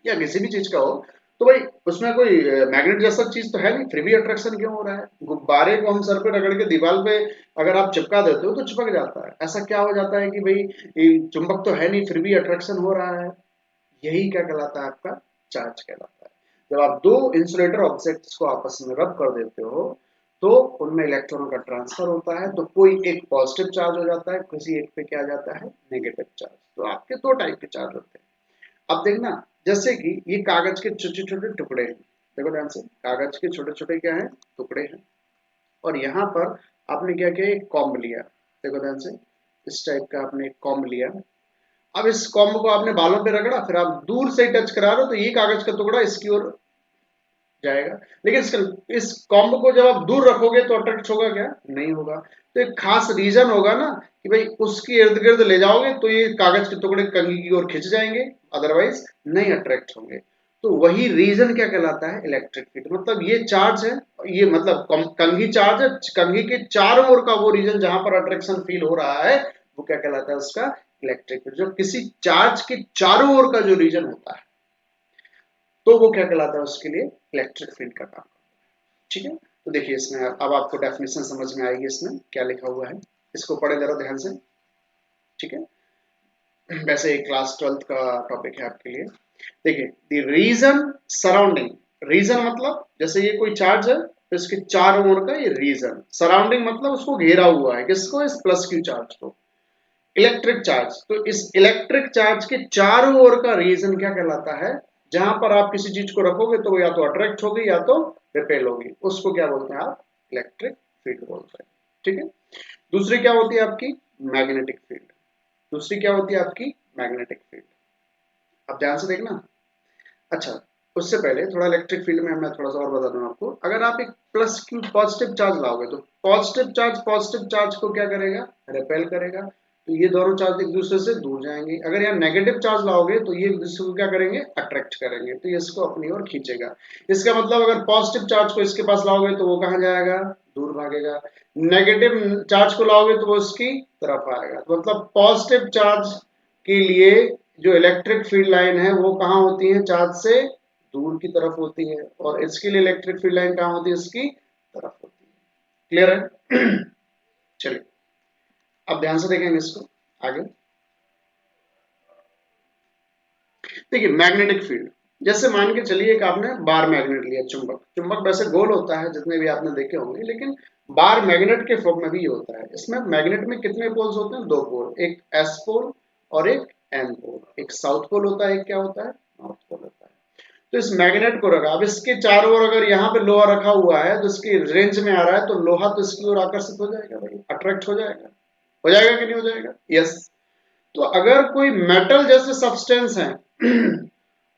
या किसी भी चीज का हो। तो भाई उसमें कोई मैग्नेट जैसा चीज तो है नहीं, फिर भी अट्रैक्शन क्यों हो रहा है। गुब्बारे को हम सर पे रगड़ के दीवार पे अगर आप चिपका देते हो तो चिपक जाता है, ऐसा क्या हो जाता है कि भाई ये चुंबक तो है नहीं फिर भी अट्रैक्शन हो रहा है। यही क्या कहलाता है, आपका चार्ज कहलाता है। जब आप दो इंसुलेटर ऑब्जेक्ट्स को आपस में रब कर देते हो तो उनमें इलेक्ट्रॉनों का ट्रांसफर होता है, तो कोई एक पॉजिटिव चार्ज हो जाता है, किसी एक पे क्या आ जाता है, नेगेटिव चार्ज। तो आपके दो टाइप के चार्ज होते हैं। अब देखना, जैसे कि ये कागज के छोटे छोटे टुकड़े हैं, देखो ध्यान से, कागज के छोटे छोटे क्या है, टुकड़े हैं, और यहाँ पर आपने क्या किया, एक कॉम्ब लिया, देखो ध्यान से, इस टाइप का आपने एक कॉम्ब लिया। अब इस कॉम्ब को आपने बालों पे रगड़ा, फिर आप दूर से टच करा रहे हो तो ये कागज का टुकड़ा इसकी ओर जाएगा, लेकिन इस कॉम्ब को जब आप दूर रखोगे तो अट्रैक्ट होगा क्या, नहीं होगा। तो एक खास रीजन होगा ना कि भाई उसके इर्द गिर्द ले जाओगे तो ये कागज के टुकड़े कंघी की ओर खिंच जाएंगे, अदरवाइज नहीं अट्रैक्ट होंगे। तो वही रीजन क्या कहलाता है, इलेक्ट्रिक फील्ड। मतलब ये चार्ज है, ये मतलब कंघी चार्ज है, कंघी के चारों ओर का वो रीजन जहां पर अट्रैक्शन फील हो रहा है वो क्या कहलाता है, उसका इलेक्ट्रिक फील्ड। जो किसी चार्ज के चारों ओर का जो रीजन होता है तो वो क्या कहलाता है, उसके लिए इलेक्ट्रिक फील्ड का काम, ठीक है। तो देखिए इसमें अब आपको डेफिनेशन समझ में आएगी, इसमें क्या लिखा हुआ है, इसको पढ़े जरा ध्यान से, ठीक है। वैसे क्लास 12th का टॉपिक है आपके लिए। देखिए द रीजन सराउंडिंग, रीजन मतलब जैसे ये कोई चार्ज है तो इसके चारों ओर का ये रीजन, सराउंडिंग मतलब उसको घेरा हुआ है, किसको, इस प्लस क्यू चार्ज को, इलेक्ट्रिक चार्ज। तो इस इलेक्ट्रिक चार्ज के चारों ओर का रीजन क्या कहलाता है, जहां पर आप किसी चीज को रखोगे तो वो या तो अट्रैक्ट होगी या तो रिपेल होगी, उसको क्या बोलते हैं आप, इलेक्ट्रिक फील्ड बोलते हैं, ठीक है। दूसरी क्या होती है आपकी मैग्नेटिक फील्ड, दूसरी क्या होती है आपकी मैग्नेटिक फील्ड। अब ध्यान से देखना। अच्छा, उससे पहले थोड़ा इलेक्ट्रिक फील्ड में मैं थोड़ा सा और बता दूं आपको। अगर आप एक प्लस क्यू पॉजिटिव चार्ज लाओगे तो पॉजिटिव चार्ज को क्या करेगा, रिपेल करेगा, तो ये दोनों चार्ज एक दूसरे से दूर जाएंगे। अगर यहाँ नेगेटिव चार्ज लाओगे तो ये एक दूसरे को क्या करेंगे, अट्रैक्ट करेंगे, तो ये इसको अपनी ओर खींचेगा। इसका मतलब अगर पॉजिटिव चार्ज को इसके पास लाओगे तो वो कहाँ जाएगा, दूर भागेगा। नेगेटिव चार्ज को लाओगे तो वो इसकी तरफ आएगा। तो मतलब पॉजिटिव चार्ज के लिए जो इलेक्ट्रिक फील्ड लाइन है वो कहाँ होती है, चार्ज से दूर की तरफ होती है, और इसके लिए इलेक्ट्रिक फील्ड लाइन कहाँ होती है, इसकी तरफ होती है। क्लियर है? चलिए अब ध्यान से देखेंगे इसको आगे। देखिए मैग्नेटिक फील्ड, जैसे मान के चलिए कि आपने बार मैग्नेट लिया, चुंबक, चुंबक वैसे गोल होता है जितने भी आपने देखे होंगे, लेकिन बार मैग्नेट के फॉर्म में भी ये होता है। इसमें मैग्नेट में कितने पोल्स होते हैं, दो पोल, एक एस पोल और एक एन पोल। एक साउथ पोल होता है, एक क्या होता है, नॉर्थ पोल होता है। तो इस मैग्नेट को रखा, अब इसके चारों ओर अगर यहाँ पे लोहा रखा हुआ है तो इसकी रेंज में आ रहा है, तो लोहा तो इसकी ओर आकर्षित हो जाएगा भाई, अट्रैक्ट हो जाएगा कि नहीं हो जाएगा, यस। तो अगर कोई मेटल जैसे सब्सटेंस है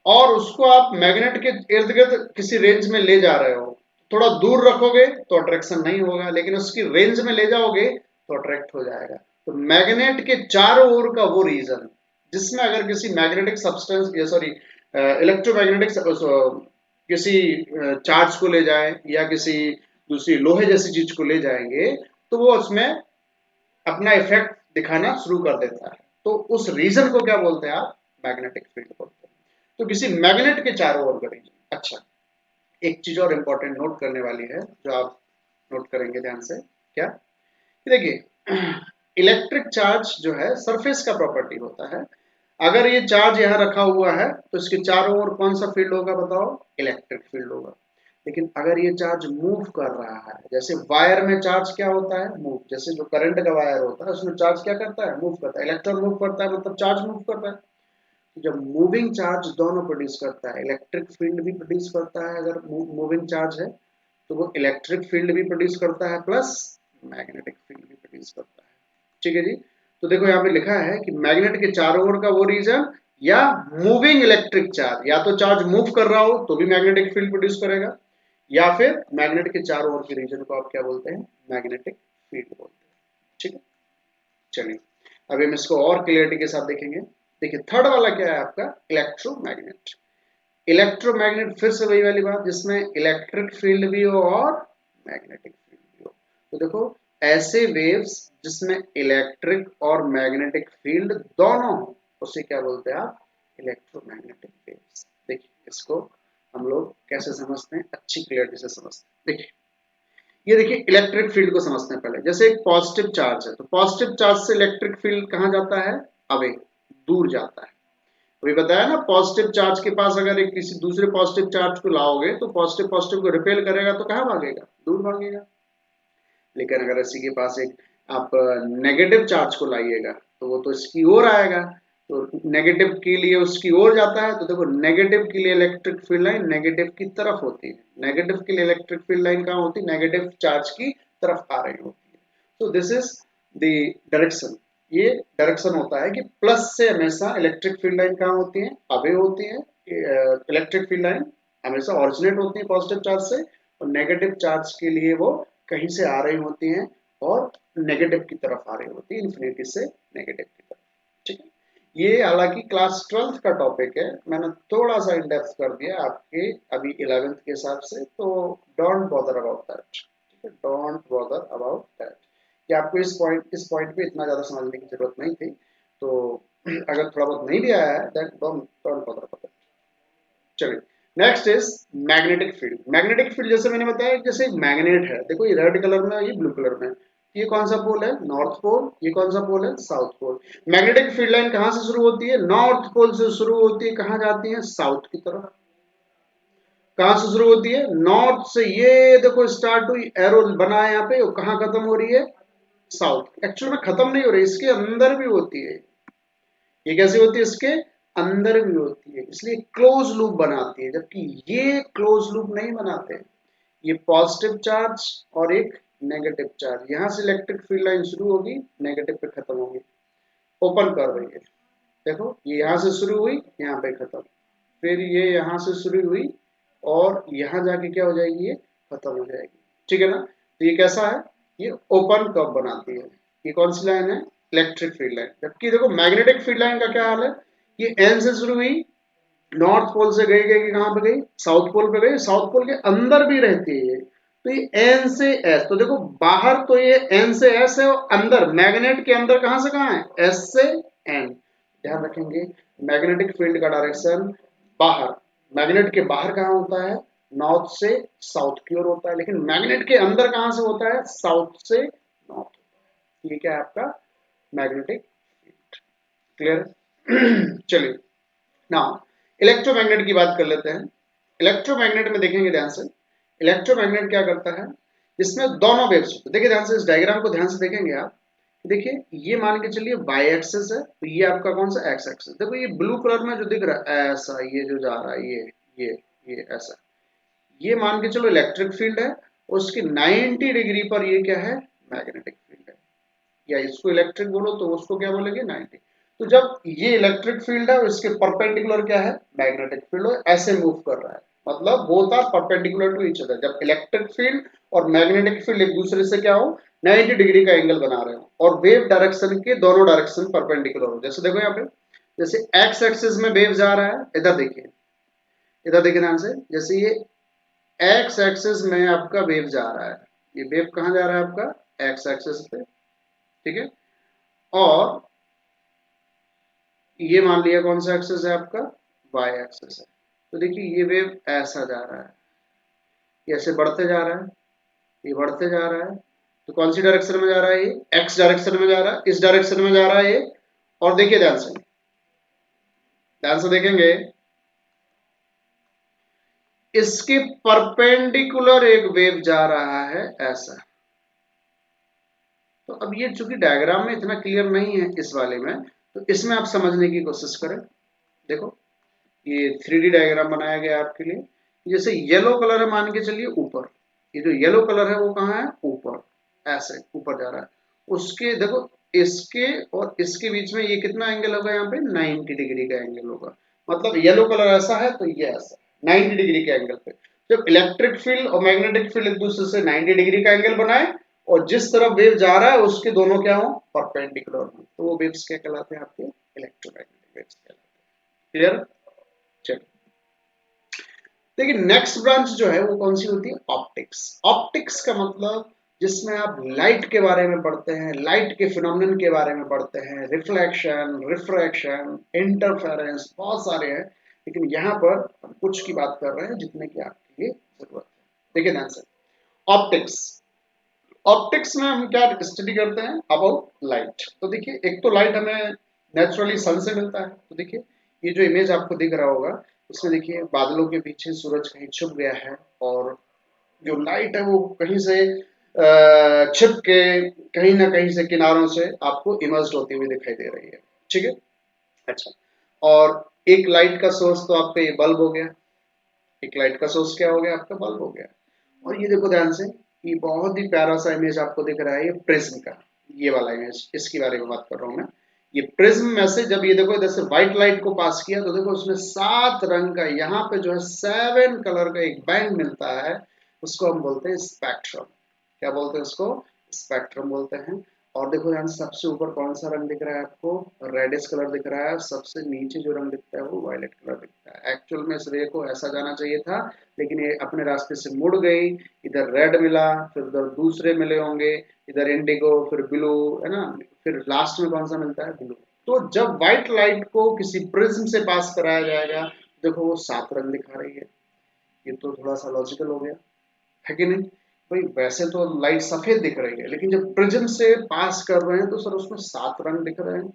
और उसको आप मैग्नेट के इर्द गिर्द किसी रेंज में ले जा रहे हो, थोड़ा दूर रखोगे तो अट्रैक्शन नहीं होगा, लेकिन उसकी रेंज में ले जाओगे तो अट्रैक्ट हो जाएगा। तो मैग्नेट के चारों ओर का वो रीजन जिसमें अगर किसी मैग्नेटिक सब्सटेंस या सॉरी इलेक्ट्रोमैग्नेटिक किसी चार्ज को ले जाए या किसी दूसरी लोहे जैसी चीज को ले जाएंगे तो वो उसमें अपना इफेक्ट दिखाना शुरू कर देता है। तो उस रीजन को क्या बोलते हैं आप, मैग्नेटिक फील्ड बोलते हैं। तो किसी मैग्नेट के चारों ओर का रीजन। अच्छा, एक चीज और इंपॉर्टेंट नोट करने वाली है जो आप नोट करेंगे ध्यान से, क्या, देखिए इलेक्ट्रिक चार्ज जो है सरफेस का प्रॉपर्टी होता है। अगर ये चार्ज यहाँ रखा हुआ है तो इसके चारों ओर कौन सा फील्ड होगा बताओ, इलेक्ट्रिक फील्ड होगा। लेकिन अगर ये चार्ज मूव कर रहा है, जैसे वायर में चार्ज क्या होता है, मूव, जैसे जो करंट का वायर होता है उसमें चार्ज क्या करता है, मूव करता है, इलेक्ट्रॉन मूव करता है, मतलब चार्ज मूव करता है। तो जब मूविंग चार्ज दोनों प्रोड्यूस करता है, इलेक्ट्रिक फील्ड भी प्रोड्यूस करता है, अगर मूविंग चार्ज है तो वो इलेक्ट्रिक फील्ड भी प्रोड्यूस करता है प्लस मैग्नेटिक फील्ड भी प्रोड्यूस करता है। ठीक है जी। तो देखो यहाँ पे लिखा है कि मैग्नेट के चारों ओर का वो रीजन या मूविंग इलेक्ट्रिक चार्ज, या तो चार्ज मूव कर रहा हो तो भी मैग्नेटिक फील्ड प्रोड्यूस करेगा, या फिर मैग्नेट के चारों ओर के रीजन को आप क्या बोलते हैं, मैग्नेटिक फील्ड बोलते हैं। ठीक है, चलिए अभी हम इसको और क्लियरिटी के साथ देखेंगे। देखिए थर्ड वाला क्या है आपका, इलेक्ट्रोमैग्नेट। इलेक्ट्रोमैग्नेट फिर से वही वाली बात जिसमें इलेक्ट्रिक फील्ड भी हो और मैग्नेटिक फील्ड भी हो। तो देखो ऐसे वेव्स जिसमें इलेक्ट्रिक और मैग्नेटिक फील्ड दोनों हो उसे क्या बोलते हैं आप, इलेक्ट्रोमैग्नेटिक वेव्स। देखिए इसको हम लोग कैसे समझते हैं, अच्छी क्लियरिटी से समझते हैं। देखिए ये देखिए इलेक्ट्रिक फील्ड को समझते हैं पहले। जैसे एक पॉजिटिव चार्ज है तो पॉजिटिव चार्ज से इलेक्ट्रिक फील्ड कहाँ जाता है, अवे, दूर जाता है। अभी बताया ना, पॉजिटिव चार्ज के पास अगर एक किसी दूसरे पॉजिटिव चार्ज को लाओगे तो पॉजिटिव पॉजिटिव को रिपेल करेगा तो कहाँ भागेगा, दूर भागेगा। लेकिन अगर इसी के पास एक आप नेगेटिव चार्ज को लाइएगा तो वो तो इसकी ओर आएगा, तो नेगेटिव के लिए उसकी ओर जाता है। तो देखो नेगेटिव के लिए इलेक्ट्रिक फील्ड लाइन नेगेटिव की तरफ होती है, नेगेटिव के लिए इलेक्ट्रिक फील्ड लाइन कहाँ होती है, नेगेटिव चार्ज की तरफ आ रही होती है। तो दिस इज द डायरेक्शन। ये डायरेक्शन होता है कि प्लस से हमेशा इलेक्ट्रिक फील्ड लाइन कहाँ होती है, अवे होती है। इलेक्ट्रिक फील्ड लाइन हमेशा ऑरिजिनेट होती है पॉजिटिव चार्ज से, और नेगेटिव चार्ज के लिए वो कहीं से आ रही होती हैं और नेगेटिव की तरफ आ रही होती है, इन्फिनिटी से नेगेटिव की तरफ। ठीक है, ये हालांकि क्लास 12th का टॉपिक है, मैंने थोड़ा सा इन डेप्थ कर दिया आपके अभी 11th के हिसाब से, तो डोंट बॉदर अबाउट दैट। ठीक है, डोंट बॉदर अबाउट दैट, कि आपको इस पॉइंट पे इतना ज्यादा समझने की जरूरत नहीं थी। तो अगर थोड़ा बहुत नहीं भी आया है then don't bother about that. चलिए next is magnetic field. Magnetic field जैसे मैंने बताया, जैसे एक मैग्नेट है, देखो ये रेड कलर में, ये ब्लू कलर में, ये कौन सा पोल है, नॉर्थ पोल, ये कौन सा पोल है, south pole. Magnetic field line कहां से शुरू होती है, नॉर्थ पोल से शुरू होती है, कहां जाती है, साउथ की तरफ। कहां से शुरू होती है, नॉर्थ से, ये देखो स्टार्ट हुई, एरो बना है यहाँ पे, कहां खत्म हो रही है, साउथ। एक्चुअल में खत्म नहीं हो रही, इसके अंदर भी होती है। ये कैसी होती है, इसके अंदर भी होती है, इसलिए क्लोज लूप बनाती है, जबकि ये क्लोज लूप नहीं बनाते। ये पॉजिटिव चार्ज और एक नेगेटिव चार्ज, यहाँ से इलेक्ट्रिक फील्ड लाइन शुरू होगी, नेगेटिव पे खत्म होगी, ओपन कर रही है। देखो ये यहाँ से शुरू हुई, यहाँ पे खत्म, फिर ये यहाँ से शुरू हुई और यहाँ जाके क्या हो जाएगी, ये खत्म हो जाएगी, ठीक है ना। तो ये कैसा है, ये ओपन कर्व बनाती है। ये कौन सी लाइन है, इलेक्ट्रिक फील्ड लाइन। जबकि देखो मैग्नेटिक फील्ड लाइन का क्या हाल है, ये एन से शुरू हुई, नॉर्थ पोल से गई गई कहाँ पे गई, साउथ पोल पे गई, साउथ पोल के अंदर भी रहती है ये। तो ये एन से एस, तो देखो बाहर तो ये एन से एस है और अंदर मैग्नेट के अंदर कहां से कहां है, एस से एन। ध्यान रखेंगे मैग्नेटिक फील्ड का डायरेक्शन बाहर, मैग्नेट के बाहर कहां होता है, नॉर्थ से साउथ की ओर होता है, लेकिन मैग्नेट के अंदर कहां से होता है, साउथ से नॉर्थ। ये क्या है आपका मैग्नेटिक फील्ड, क्लियर। चलिए नाउ इलेक्ट्रोमैग्नेट की बात कर लेते हैं। इलेक्ट्रोमैग्नेट में देखेंगे ध्यान से, इलेक्ट्रोमैग्नेट क्या करता है, इसमें दोनों वेव्स, देखिए ध्यान से इस डायग्राम को ध्यान से देखेंगे आप, देखिए ये मान के चलिए वाई एक्सिस है, तो ये आपका कौन सा एक्स एक्सिस। देखो ये ब्लू कलर में जो दिख रहा है ऐसा, ये जो जा रहा है ये ये ऐसा, ये मान के चलो इलेक्ट्रिक फील्ड है, उसकी 90 डिग्री पर ये क्या है, मैग्नेटिक फील्ड है। या इसको इलेक्ट्रिक बोलो तो उसको क्या बोलेंगे, 90। तो जब ये इलेक्ट्रिक फील्ड है, इसके परपेंडिकुलर क्या है, मैग्नेटिक फील्ड, ऐसे मूव कर रहा है, मतलब both are perpendicular to each other. जब इलेक्ट्रिक फील्ड और मैग्नेटिक फील्ड एक दूसरे से क्या हो, 90 डिग्री का एंगल बना रहे हो और वेव डायरेक्शन के दोनों डायरेक्शन परपेंडिकुलर हो। जैसे देखो यहाँ पे, जैसे एक्स एक्सिस में वेव जा रहा है, इधर देखिए, इधर देखिए ध्यान से, जैसे ये एक्स एक्सिस में आपका वेव जा रहा है, ये वेव कहाँ जा रहा है आपका, एक्स एक्सिस पे, ठीक है। और ये मान लिया कौन सा एक्सिस है आपका, वाई एक्सिस है। तो देखिए ये वेव ऐसा जा रहा है, ये ऐसे बढ़ते जा रहा है, ये बढ़ते जा रहा है, तो कौन सी डायरेक्शन में जा रहा है, ये एक्स डायरेक्शन में जा रहा है, इस डायरेक्शन में जा रहा है ये। और देखिए ध्यान से देखेंगे, इसके परपेंडिकुलर एक वेव जा रहा है ऐसा। तो अब ये चूंकि डायग्राम में इतना क्लियर नहीं है इस वाले में, तो इसमें आप समझने की कोशिश करें। देखो ये 3D डायग्राम बनाया गया आपके लिए। जैसे येलो कलर है मान के चलिए ऊपर, ये जो येलो कलर है वो कहाँ है, ऊपर, ऐसे ऊपर जा रहा है। उसके देखो इसके और इसके बीच में ये कितना एंगल होगा, यहाँ पे 90 डिग्री का एंगल होगा। मतलब येलो कलर ऐसा है तो ये ऐसा 90 डिग्री के एंगल पे। जब इलेक्ट्रिक फील्ड और मैग्नेटिक फील्ड एक दूसरे से 90 डिग्री का एंगल बनाए और जिस तरफ वेव जा रहा है उसके दोनों क्या हो, परपेंडिकुलर हो, तो वो वेव्स क्या कहलाते हैं आपके, इलेक्ट्रोमैग्नेटिक वेव्स कहलाते हैं। क्लियर। चलिए देखिए नेक्स्ट ब्रांच जो है वो कौन सी होती है, ऑप्टिक्स। ऑप्टिक्स का मतलब जिसमें आप लाइट के बारे में पढ़ते हैं, लाइट के फिनोमेनन के बारे में पढ़ते हैं, रिफ्लेक्शन, रिफ्रैक्शन, इंटरफेरेंस, बहुत सारे हैं, लेकिन यहाँ पर हम कुछ की बात कर रहे हैं जितने की आपके लिए जरूरत है। देखिए ध्यान से, ऑप्टिक्स, ऑप्टिक्स में हम क्या स्टडी करते हैं, अबाउट लाइट। तो देखिए एक तो लाइट हमें नेचुरली सन से मिलता है। तो देखिए ये जो इमेज आपको दिख रहा होगा, इसमें देखिए बादलों के पीछे सूरज कहीं छुप गया है और जो लाइट है वो कहीं से छिप के कहीं ना कहीं से किनारों से आपको इमर्स्ड होती हुई दिखाई दे रही है, ठीक है। अच्छा, और एक लाइट का सोर्स तो आपका ये बल्ब हो गया, एक लाइट का सोर्स क्या हो गया, आपका बल्ब हो गया। और ये देखो ध्यान से, ये बहुत ही प्यारा सा इमेज आपको दिख रहा है, ये प्रिज्म का, ये वाला इमेज, इसके बारे में बात कर रहा हूँ मैं। ये प्रिज्म में से जब ये देखो इधर से व्हाइट लाइट को पास किया तो देखो उसमें 7 रंग का, यहाँ पे जो है 7 कलर का एक बैंड मिलता है, उसको हम बोलते हैं स्पेक्ट्रम। क्या बोलते हैं उसको, स्पेक्ट्रम बोलते हैं। और देखो यहाँ सबसे ऊपर कौन सा रंग दिख रहा है आपको, रेडिश कलर दिख रहा है, सबसे नीचे जो रंग दिखता है वो वायलेट कलर दिखता है। एक्चुअल में इस रे को ऐसा जाना चाहिए था, लेकिन ये अपने रास्ते से मुड़ गई, इधर रेड मिला, फिर उधर दूसरे मिले होंगे, इधर इंडिगो, फिर ब्लू, है ना, फिर लास्ट में कौन सा मिलता है, ब्लू। तो जब व्हाइट लाइट को किसी प्रिज्म से पास कराया जाएगा, देखो वो 7 रंग दिखा रही है। ये तो थोड़ा सा लॉजिकल हो गया, है कि नहीं भाई। वैसे तो लाइट सफेद दिख रही है, लेकिन जब प्रिज्म से पास कर रहे हैं तो सर उसमें 7 रंग दिख रहे हैं।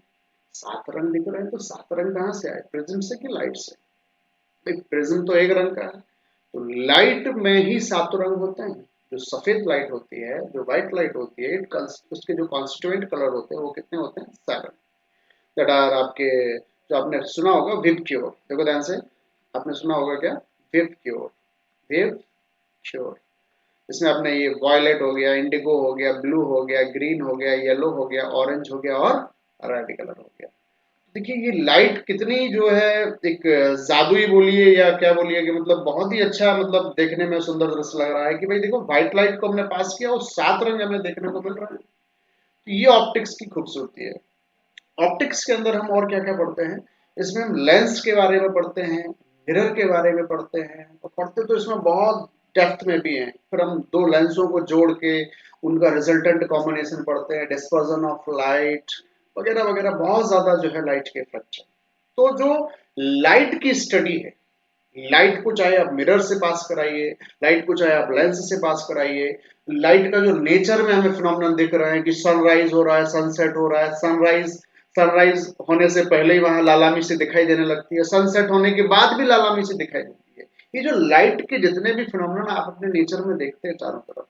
7 रंग दिख रहे हैं तो 7 रंग कहाँ से आए, प्रिज्म से कि लाइट से। भाई प्रिज्म तो एक रंग का है, तो लाइट में ही 7 रंग होते हैं। जो सफेद लाइट होती है, जो व्हाइट लाइट होती है, उसके जो कॉन्स्टिट्यूएंट कलर होते हैं वो कितने होते हैं, 7। दैट आर आपके, जो आपने सुना होगा विव क्योर, देखो ध्यान से, आपने सुना होगा क्या, विव क्योर, विव क्योर। इसमें अपने ये वॉयलेट हो गया, इंडिगो हो गया, ब्लू हो गया, ग्रीन हो गया, येलो हो गया, ऑरेंज हो गया और रेड कलर हो गया। देखिए ये लाइट कितनी जो है एक जादुई बोलिए या क्या बोलिए कि मतलब बहुत ही अच्छा मतलब देखने में सुंदर दृश्य लग रहा है कि भाई देखो व्हाइट लाइट को हमने पास किया और 7 रंग हमें देखने को मिल रहा है। तो ये ऑप्टिक्स की खूबसूरती है। ऑप्टिक्स के अंदर हम और क्या क्या पढ़ते हैं, इसमें हम लेंस के बारे में पढ़ते हैं, मिरर के बारे में पढ़ते हैं, और पढ़ते तो इसमें बहुत डेप्थ में भी हैं। फिर हम दो लेंसों को जोड़ के उनका रिजल्टेंट कॉम्बिनेशन पढ़ते हैं, डिस्पर्जन ऑफ लाइट वगैरह वगैरह, बहुत ज्यादा जो है लाइट के इफेक्ट है। तो जो लाइट की स्टडी है, लाइट को चाहे आप मिरर से पास कराइए, लाइट को चाहे आप लेंस से पास कराइए, लाइट का जो नेचर में हमें फिनोमिनन दिख रहे हैं कि सनराइज हो रहा है, सनसेट हो रहा है, सनराइज सनराइज होने से पहले ही वहां लालामी से दिखाई देने लगती है, सनसेट होने के बाद भी लालामी से दिखाई देती है। ये जो लाइट के जितने भी फिनोमिनन आप अपने नेचर में देखते हैं चारों तरफ,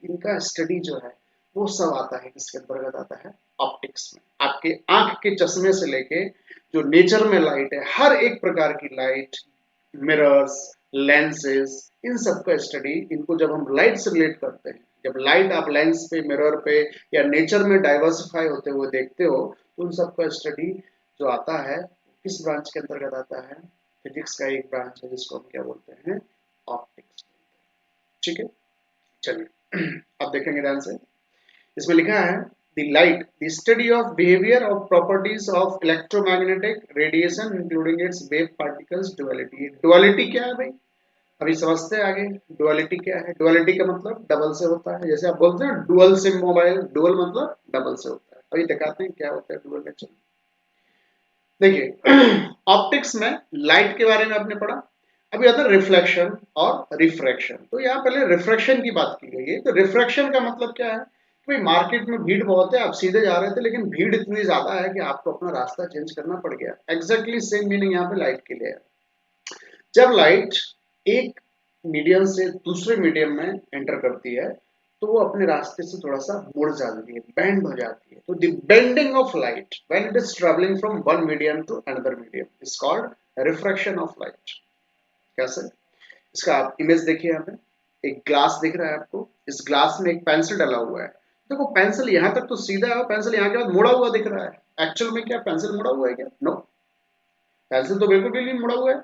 इनका स्टडी जो है वो सब आता है, किसके अंतर्गत आता है, ऑप्टिक्स में। आपके आंख के चश्मे से लेके जो नेचर में लाइट है, हर एक प्रकार की लाइट, मिरर्स, लेंसेज, इन सब का स्टडी, इनको जब हम लाइट से रिलेट करते हैं, जब लाइट आप लेंस पे, मिरर पे या नेचर में डाइवर्सिफाई होते हुए देखते हो, तो उन सब का स्टडी जो आता है किस ब्रांच के अंतर्गत आता है, फिजिक्स का एक ब्रांच है जिसको हम क्या बोलते हैं, ऑप्टिक्स। ठीक है, चलिए अब देखेंगे ध्यान से। इसमें लिखा है the light the study of behaviour of properties of electromagnetic radiation including it's wave particles duality. Duality क्या है भाई, अभी समझते हैं आगे। डुअलिटी क्या है, डुअलिटी का मतलब डबल से होता है, जैसे आप बोलते हैं डुअल सिम मोबाइल, डुअल मतलब डबल से होता है। अभी दिखाते हैं क्या होता है डुअल में। चलिए देखिए ऑप्टिक्स में लाइट के बारे में आपने पढ़ा, अभी आता है रिफ्लेक्शन और रिफ्रैक्शन। तो यहाँ पहले रिफ्रैक्शन की बात की गई है। तो रिफ्रैक्शन का मतलब क्या है कि भाई मार्केट में भीड़ बहुत है, आप सीधे जा रहे थे लेकिन भीड़ इतनी ज्यादा है कि आपको अपना रास्ता चेंज करना पड़ गया। एग्जैक्टली सेम मीनिंग यहाँ पे लाइट के लिए है। जब लाइट एक मीडियम से दूसरे मीडियम में एंटर करती है तो वो अपने रास्ते से थोड़ा सा मुड़ जाती है, बेंड हो जाती है। तो the bending of light when it is travelling from one medium to another medium is called refraction of light. कैसे, इसका आप इमेज देखिए। यहाँ पे एक ग्लास दिख रहा है आपको, इस ग्लास में एक पेंसिल डाला हुआ है। देखो पेंसिल यहाँ तक तो सीधा है, पेंसिल यहाँ के बाद मुड़ा हुआ दिख रहा है। एक्चुअल में क्या पेंसिल मुड़ा हुआ है क्या? नो, पेंसिल तो बिल्कुल भी नहीं मुड़ा हुआ है।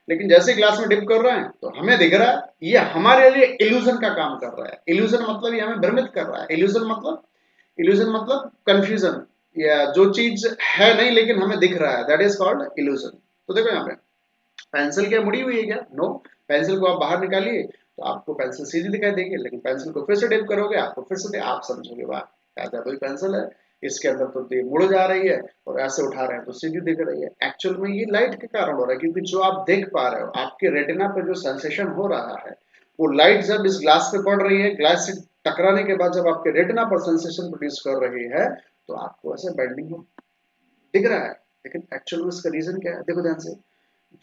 लेकिन जैसे ग्लास में डिप कर रहे हैं तो हमें दिख रहा है, ये हमारे लिए इल्यूजन का काम कर रहा है। इल्यूजन मतलब ये हमें भ्रमित कर रहा है। इल्यूजन मतलब कंफ्यूजन, या जो चीज है नहीं लेकिन हमें दिख रहा है, दैट इज कॉल्ड इल्यूजन। तो देखो यहाँ पे पेंसिल क्या मुड़ी हुई है क्या? नो, पेंसिल को आप बाहर निकालिए तो आपको पेंसिल सीधी दिखाई देगी, लेकिन पेंसिल को फिर से डिप करोगे आपको फिर से आप समझोगे वाह क्या जादुई पेंसिल है, इसके अंदर तो ये मुड़ जा रही है और ऐसे उठा रहे हैं तो सीधी दिख रही है। एक्चुअल में ये लाइट के कारण हो रहा है, क्योंकि जो आप देख पा रहे हो, आपके रेटिना पर जो सेंसेशन हो रहा है, वो लाइट जब इस ग्लास पे पड़ रही है, ग्लास से टकराने के बाद जब आपके रेटिना पर सेंसेशन प्रोड्यूस कर रही है, तो आपको ऐसे बेंडिंग दिख रहा है। लेकिन एक्चुअल में इसका रीजन क्या है, देखो ध्यान से।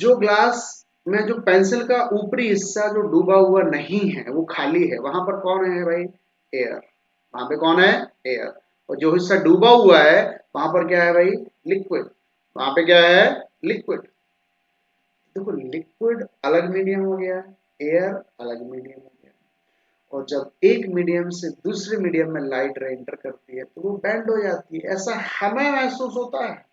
जो ग्लास में जो पेंसिल का ऊपरी हिस्सा जो डूबा हुआ नहीं है, वो खाली है, वहां पर कौन है भाई? एयर। वहां पे कौन है? एयर। और जो हिस्सा डूबा हुआ है वहां पर क्या है भाई? लिक्विड। वहां पे क्या है? लिक्विड। देखो लिक्विड अलग मीडियम हो गया, एयर अलग मीडियम हो गया, और जब एक मीडियम से दूसरे मीडियम में लाइट रे एंटर करती है तो वो बेंड हो जाती है। ऐसा हमें महसूस होता है,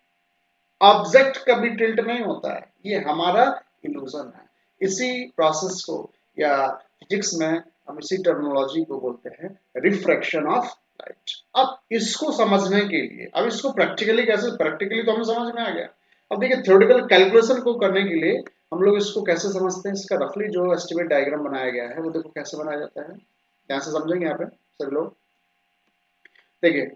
ऑब्जेक्ट कभी टिल्ट नहीं होता है, ये हमारा इल्यूजन है। इसी प्रोसेस को या फिजिक्स में हम इसी टर्मिनोलॉजी को बोलते हैं रिफ्रैक्शन ऑफ लाइट। अब इसको समझने के लिए, अब इसको प्रैक्टिकली कैसे, प्रैक्टिकली तो हमें समझ में आ गया। अब देखिए थ्योरेटिकल कैलकुलेशन को करने के लिए हम लोग इसको कैसे समझते हैं, इसका रफली जो एस्टिमेट डायग्राम बनाया गया है वो देखो कैसे बनाया जाता है, ध्यान से समझेंगे यहाँ पे सभी लोग। देखिए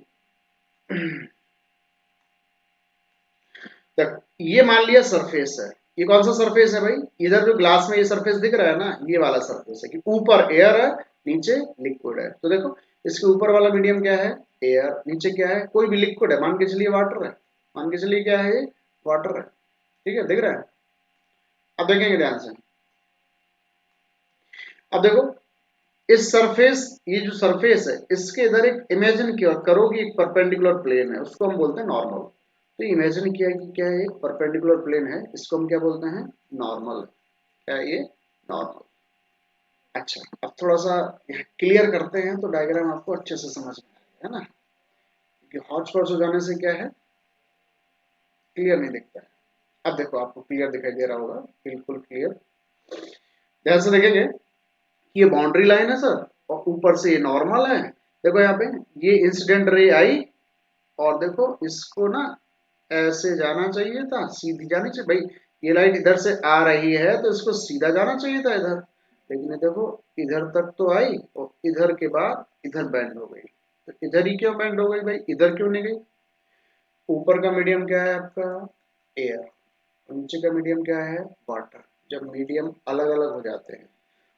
ये मान लिया सरफेस है, ये कौन सा सरफेस है भाई? इधर जो ग्लास में ये सरफेस दिख रहा है ना, ये वाला सरफेस है कि ऊपर एयर है नीचे लिक्विड है। तो देखो इसके ऊपर वाला मीडियम क्या है? एयर। नीचे क्या है? कोई भी लिक्विड है, मान के चलिए वाटर है, मान के चलिए क्या है? ये वाटर है। ठीक है, दिख रहा है? अब देखेंगे ध्यान से। अब देखो इस सरफेस, ये जो सरफेस है इसके इधर एक इमेजिन करो कि एक परपेंडिकुलर प्लेन है, उसको हम बोलते हैं नॉर्मल। तो इमेजिन किया कि क्या है? एक परपेंडिकुलर प्लेन है, इसको हम क्या बोलते हैं? नॉर्मल। क्या है ये? नॉर्मल। अच्छा, अब थोड़ा सा क्लियर करते हैं तो डायग्राम आपको अच्छे से समझ में आएगा, है ना। क्योंकि हॉट स्पॉट्स हो जाने से क्या है, क्लियर नहीं दिखता है। अब देखो आपको क्लियर दिखाई दे रहा होगा, बिल्कुल क्लियर। ध्यान से देखेंगे, ये बाउंड्री लाइन है सर, और ऊपर से ये नॉर्मल है। देखो यहाँ पे ये इंसिडेंट रे आई, और देखो इसको ना ऐसे जाना चाहिए था, सीधी जानी चाहिए भाई। ये लाइट इधर से आ रही है तो इसको सीधा जाना चाहिए था इधर, लेकिन ये देखो इधर तक तो आई और इधर के बाद इधर बैंड हो गई। तो इधर ही क्यों बैंड हो गई भाई, इधर क्यों नहीं गई? ऊपर का मीडियम क्या है आपका, एयर। नीचे का मीडियम क्या है, वाटर। जब मीडियम अलग अलग हो जाते हैं,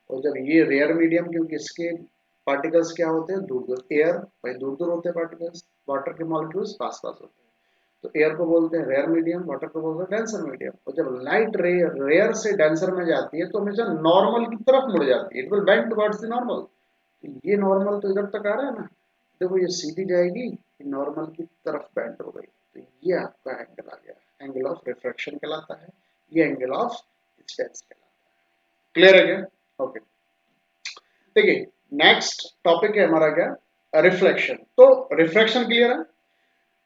और जब ये रेयर मीडियम, क्योंकि इसके पार्टिकल्स क्या होते हैं, दूर दूर, एयर भाई दूर दूर होते हैं पार्टिकल्स, वाटर के मॉलिक्यूल्स पास पास होते हैं। तो एयर को बोलते हैं रेयर मीडियम, वाटर को बोलते हैं डेंसर मीडियम। और जब लाइट रेयर से डेंसर में जाती है तो हमेशा नॉर्मल की तरफ मुड़ जाती है, it will bend towards the normal. तो ये नॉर्मल तो इधर तक आ रहा है ना, देखो ये सीधी जाएगी, नॉर्मल की तरफ बेंड हो गई, तो ये आपका एंगल आ गया, एंगल ऑफ रिफ्रैक्शन कहलाता है, ये एंगल ऑफ इंसिडेंस कहलाता है। क्लियर है क्या? ओके। देखिए, नेक्स्ट टॉपिक है हमारा क्या, रिफ्लेक्शन। तो रिफ्रैक्शन क्लियर है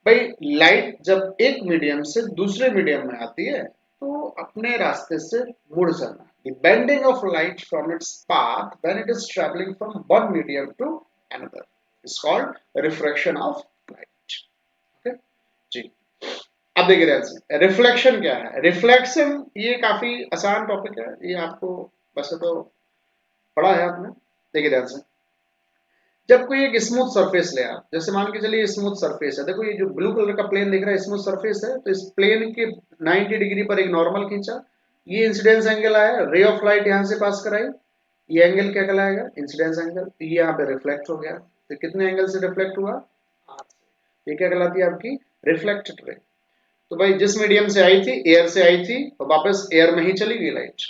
भाई। लाइट जब एक मीडियम से दूसरे मीडियम में आती है तो अपने रास्ते से मुड़ जाना, the bending of light from its path when it is traveling from one medium to another is called refraction of light. Okay? जी। अब देखिए ध्यान से, रिफ्लेक्शन क्या है। रिफ्लेक्शन ये काफी आसान टॉपिक है, ये आपको वैसे तो पढ़ा है आपने। देखिए ध्यान से, जब कोई एक स्मूथ सरफेस ले आप, जैसे मान के चलिए स्मूथ सरफेस है, देखो ये जो ब्लू कलर का प्लेन दिख रहा है स्मूथ सरफेस है, तो इस प्लेन के 90 डिग्री पर एक नॉर्मल खींचा, ये इंसिडेंस एंगल आया, रे ऑफ लाइट यहाँ से पास कराई, ये एंगल क्या कहलाएगा, इंसिडेंस एंगल। तो ये यहाँ पे रिफ्लेक्ट हो गया, तो कितने एंगल से रिफ्लेक्ट हुआ, आर से। ये क्या कहलाती है आपकी रिफ्लेक्टेड रे। तो भाई जिस मीडियम से आई थी, एयर से आई थी, और वापस एयर में ही चली गई लाइट,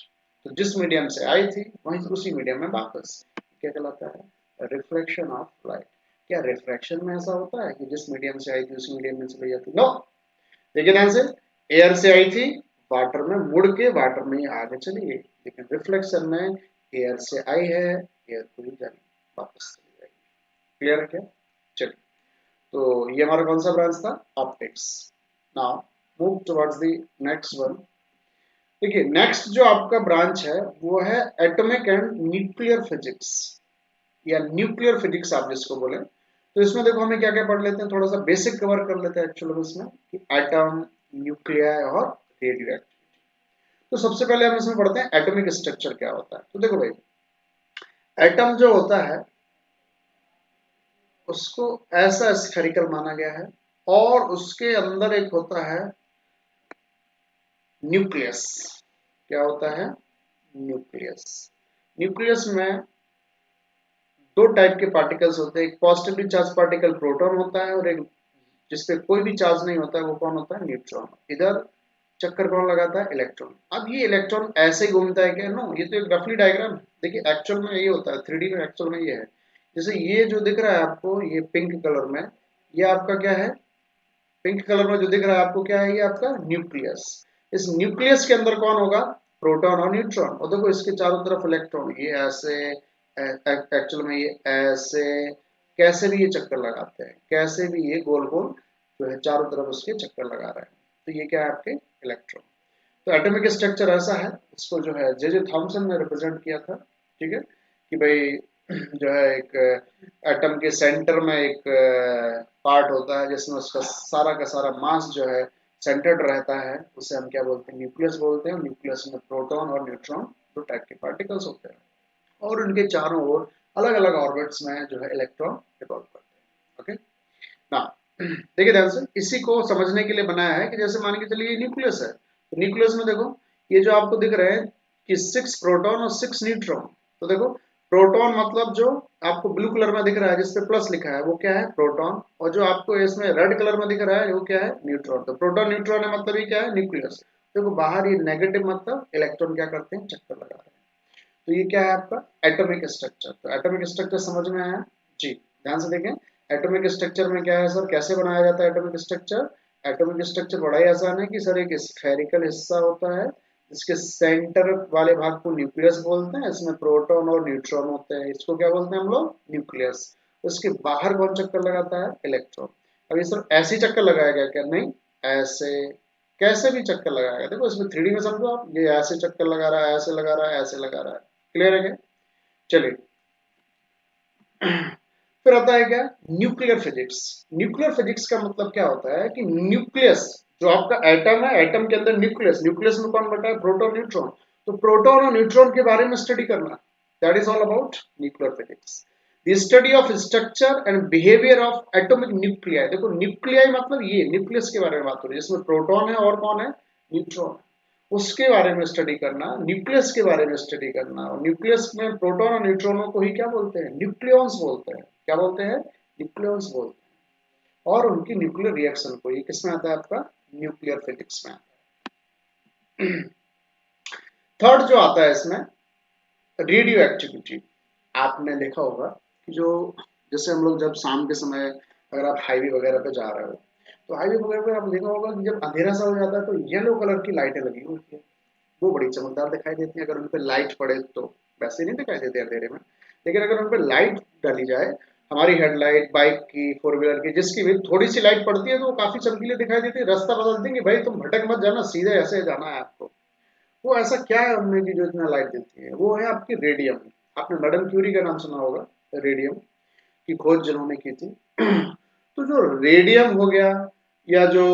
तो जिस मीडियम से आई थी वहीं उसी मीडियम में वापस, क्या कहलाता है, रिफ्लेक्शन ऑफ लाइट। क्या रिफ्रैक्शन में ऐसा होता है कि जिस मीडियम से आई थी उसी मीडियम में चली जाती, नो। देखिए ध्यान से, एयर से आई थी, वाटर में मुड़ के वाटर में ही आगे चली गई, लेकिन रिफ्लेक्शन में एयर से आई है, एयर को ही जानी, वापस चली जाएगी। क्लियर है क्या? चलिए, तो ये हमारा कौन सा ब्रांच था, optics. Now move towards the next one. देखिए नेक्स्ट जो आपका ब्रांच है वो है एटॉमिक एंड न्यूक्लियर फिजिक्स, या न्यूक्लियर फिजिक्स आप जिसको बोले। तो इसमें देखो हमें क्या क्या पढ़ लेते हैं, थोड़ा सा बेसिक कवर कर लेते हैं एक्चुअली इसमें, कि एटम, न्यूक्लियर और रेडियो एक्टिविटी। तो सबसे पहले हम इसमें पढ़ते हैं एटॉमिक स्ट्रक्चर क्या होता है। तो देखो भाई, एटम जो होता है उसको ऐसा स्फेरिकल माना गया है, और उसके अंदर एक होता है न्यूक्लियस। क्या होता है, न्यूक्लियस। न्यूक्लियस में दो टाइप के पार्टिकल्स होते हैं, एक पॉजिटिवली चार्ज पार्टिकल प्रोटॉन होता है, और एक जिसपे कोई भी चार्ज नहीं होता है वो कौन होता है, न्यूट्रॉन। इधर चक्कर कौन लगाता है, इलेक्ट्रॉन। अब ये इलेक्ट्रॉन ऐसे ही घूमता है क्या, नो, ये तो एक रफली डायग्राम है। देखिए एक्चुअल में ये होता है, 3D में एक्चुअल में ये है, जैसे ये जो दिख रहा है आपको, ये पिंक कलर में, ये आपका क्या है, पिंक कलर में जो दिख रहा है आपको क्या है, ये आपका न्यूक्लियस। इस न्यूक्लियस के अंदर कौन होगा, प्रोटॉन और न्यूट्रॉन। और देखो इसके चारों तरफ इलेक्ट्रॉन, ये ऐसे, एक्चुअल में ये ऐसे, कैसे भी ये चक्कर लगाते हैं, कैसे भी ये गोल गोल जो है चारों तरफ उसके चक्कर लगा रहे हैं। तो ये क्या है, आपके इलेक्ट्रॉन। तो एटॉमिक स्ट्रक्चर ऐसा है, इसको जो है जे जे थॉमसन ने रिप्रेजेंट किया था। ठीक है, कि भाई जो है एक एटम के सेंटर में एक पार्ट होता है जिसमें उसका सारा का सारा मास जो है सेंटर्ड रहता है, उसे हम क्या बोलते हैं, न्यूक्लियस बोलते हैं। न्यूक्लियस में प्रोटॉन और न्यूट्रॉन दो टाइप के पार्टिकल्स होते हैं, और उनके चारों ओर अलग अलग ऑर्बिट्स में जो है इलेक्ट्रॉन रिवॉल्व करते हैं। ओके ना, देखिए ध्यान से, इसी को समझने के लिए बनाया है कि जैसे मान के चलिए न्यूक्लियस है, तो न्यूक्लियस में देखो ये जो आपको दिख रहे हैं कि 6 प्रोटॉन और 6 न्यूट्रॉन। तो देखो प्रोटॉन मतलब जो आपको ब्लू कलर में दिख रहा है जिसपे प्लस लिखा है वो क्या है, प्रोटॉन। और जो आपको इसमें रेड कलर में दिख रहा है वो क्या है, न्यूट्रॉन। तो प्रोटॉन न्यूट्रॉन है मतलब ये क्या है, न्यूक्लियस। देखो बाहर ये नेगेटिव मतलब इलेक्ट्रॉन क्या करते हैं, चक्कर लगा रहे हैं। तो ये क्या है आपका एटॉमिक स्ट्रक्चर। तो एटॉमिक स्ट्रक्चर समझ में आया जी, ध्यान से देखें। एटॉमिक स्ट्रक्चर में क्या है सर, कैसे बनाया जाता है एटॉमिक स्ट्रक्चर। एटॉमिक स्ट्रक्चर बड़ा ही आसान है कि सर एक स्फेरिकल हिस्सा होता है इसके सेंटर वाले भाग को न्यूक्लियस बोलते हैं, इसमें प्रोटॉन और न्यूट्रॉन होते हैं, इसको क्या बोलते हैं हम लोग, न्यूक्लियस। उसके बाहर कौन चक्कर लगाता है, इलेक्ट्रॉन। अब ये सिर्फ ऐसे ही चक्कर लगाएगा क्या, नहीं, ऐसे कैसे भी चक्कर लगाएगा। देखो इसमें 3D में समझो आप, ये ऐसे चक्कर लगा रहा है, ऐसे लगा रहा है, ऐसे लगा रहा है, क्लियर है क्या। चलिए फिर आता है क्या, न्यूक्लियर फिजिक्स। न्यूक्लियर फिजिक्स का मतलब क्या होता है कि न्यूक्लियस, जो आपका एटम है, एटम के अंदर न्यूक्लियस, न्यूक्लियस में कौन बैठा है, प्रोटॉन न्यूट्रॉन। तो प्रोटॉन और न्यूट्रॉन के बारे में स्टडी करना, that is all about nuclear physics. The study of structure and behaviour of atomic nuclei. देखो न्यूक्लियाई मतलब ये न्यूक्लियस के बारे में बात हो रही है, जिसमें प्रोटॉन है और कौन है, न्यूट्रॉन। उसके बारे में स्टडी करना, न्यूक्लियस के बारे में स्टडी करना। और न्यूक्लियस में प्रोटॉन और न्यूट्रॉनों को ही क्या बोलते हैं, न्यूक्लियॉन्स बोलते हैं। क्या बोलते हैं, न्यूक्लियॉन्स बोलते हैं। और उनकी न्यूक्लियर रिएक्शन को, ये किसमें आता है, आपका न्यूक्लियर फिजिक्स में आता है। थर्ड जो आता है इसमें, रेडियो एक्टिविटी। आपने देखा होगा कि जो, जैसे हम लोग जब शाम के समय अगर आप हाईवे वगैरह पे जा रहे हो, तो हाईवे वगैरह पे आप देखा होगा कि जब अंधेरा सा हो जाता है तो येलो कलर की लाइटें लगी होती है, वो बड़ी चमकदार दिखाई देती है अगर उन पे लाइट पड़े तो। वैसे नहीं दिखाई देते अंधेरे में, लेकिन अगर उन पे लाइट डाली जाए, हमारी हेडलाइट, बाइक की, फोर व्हीलर की, जिसकी भी थोड़ी सी लाइट पड़ती है तो वो काफी चमकीली दिखाई देती है, रास्ता बदल देंगे, भाई तुम भटक मत जाना, सीधे ऐसे जाना है आपको। वो ऐसा क्या है उनमें कि जो इतना लाइट देती है, वो है आपकी रेडियम। आपने मैडम क्यूरी का नाम सुना होगा, रेडियम की खोज जिन्होंने की थी। तो जो रेडियम हो गया, या जो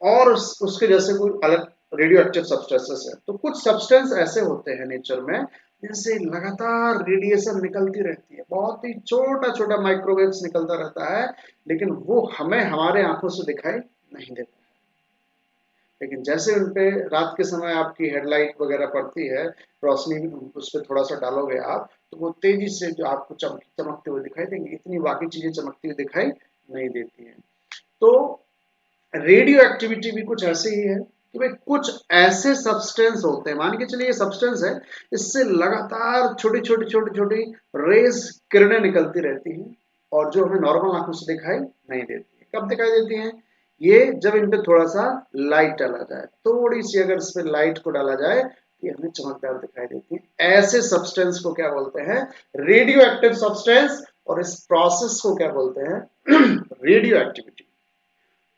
और उसके जैसे कोई अलग रेडियो एक्टिव सब्सटेंसेस है, तो कुछ सब्सटेंस ऐसे होते हैं नेचर में जिनसे लगातार रेडिएशन निकलती रहती है, बहुत ही छोटा छोटा माइक्रोवेव्स निकलता रहता है, लेकिन वो हमें हमारे आंखों से दिखाई नहीं देता। लेकिन जैसे उन पे रात के समय आपकी हेडलाइट वगैरह पड़ती है, रोशनी उस पर थोड़ा सा डालोगे आप, तो वो तेजी से जो आपको चमकते हुए दिखाई देंगे, इतनी बाकी चीजें चमकती हुई दिखाई नहीं देती हैं। तो रेडियो एक्टिविटी भी कुछ ऐसे ही है कि भाई कुछ ऐसे सब्सटेंस होते हैं, मान के चलिए ये सब्सटेंस है, इससे लगातार छोटी छोटी छोटी छोटी रेज, किरणें निकलती रहती हैं, और जो हमें नॉर्मल आंखों से दिखाई नहीं देती है। कब दिखाई देती हैं, ये जब इन पे थोड़ा सा लाइट डाला जाए, थोड़ी सी अगर इस पे लाइट को डाला जाए, ये हमें चमकदार दिखाई देती है। ऐसे सब्सटेंस को क्या बोलते हैं, रेडियो एक्टिव सब्सटेंस। और इस प्रोसेस को क्या बोलते हैं, रेडियो एक्टिविटी।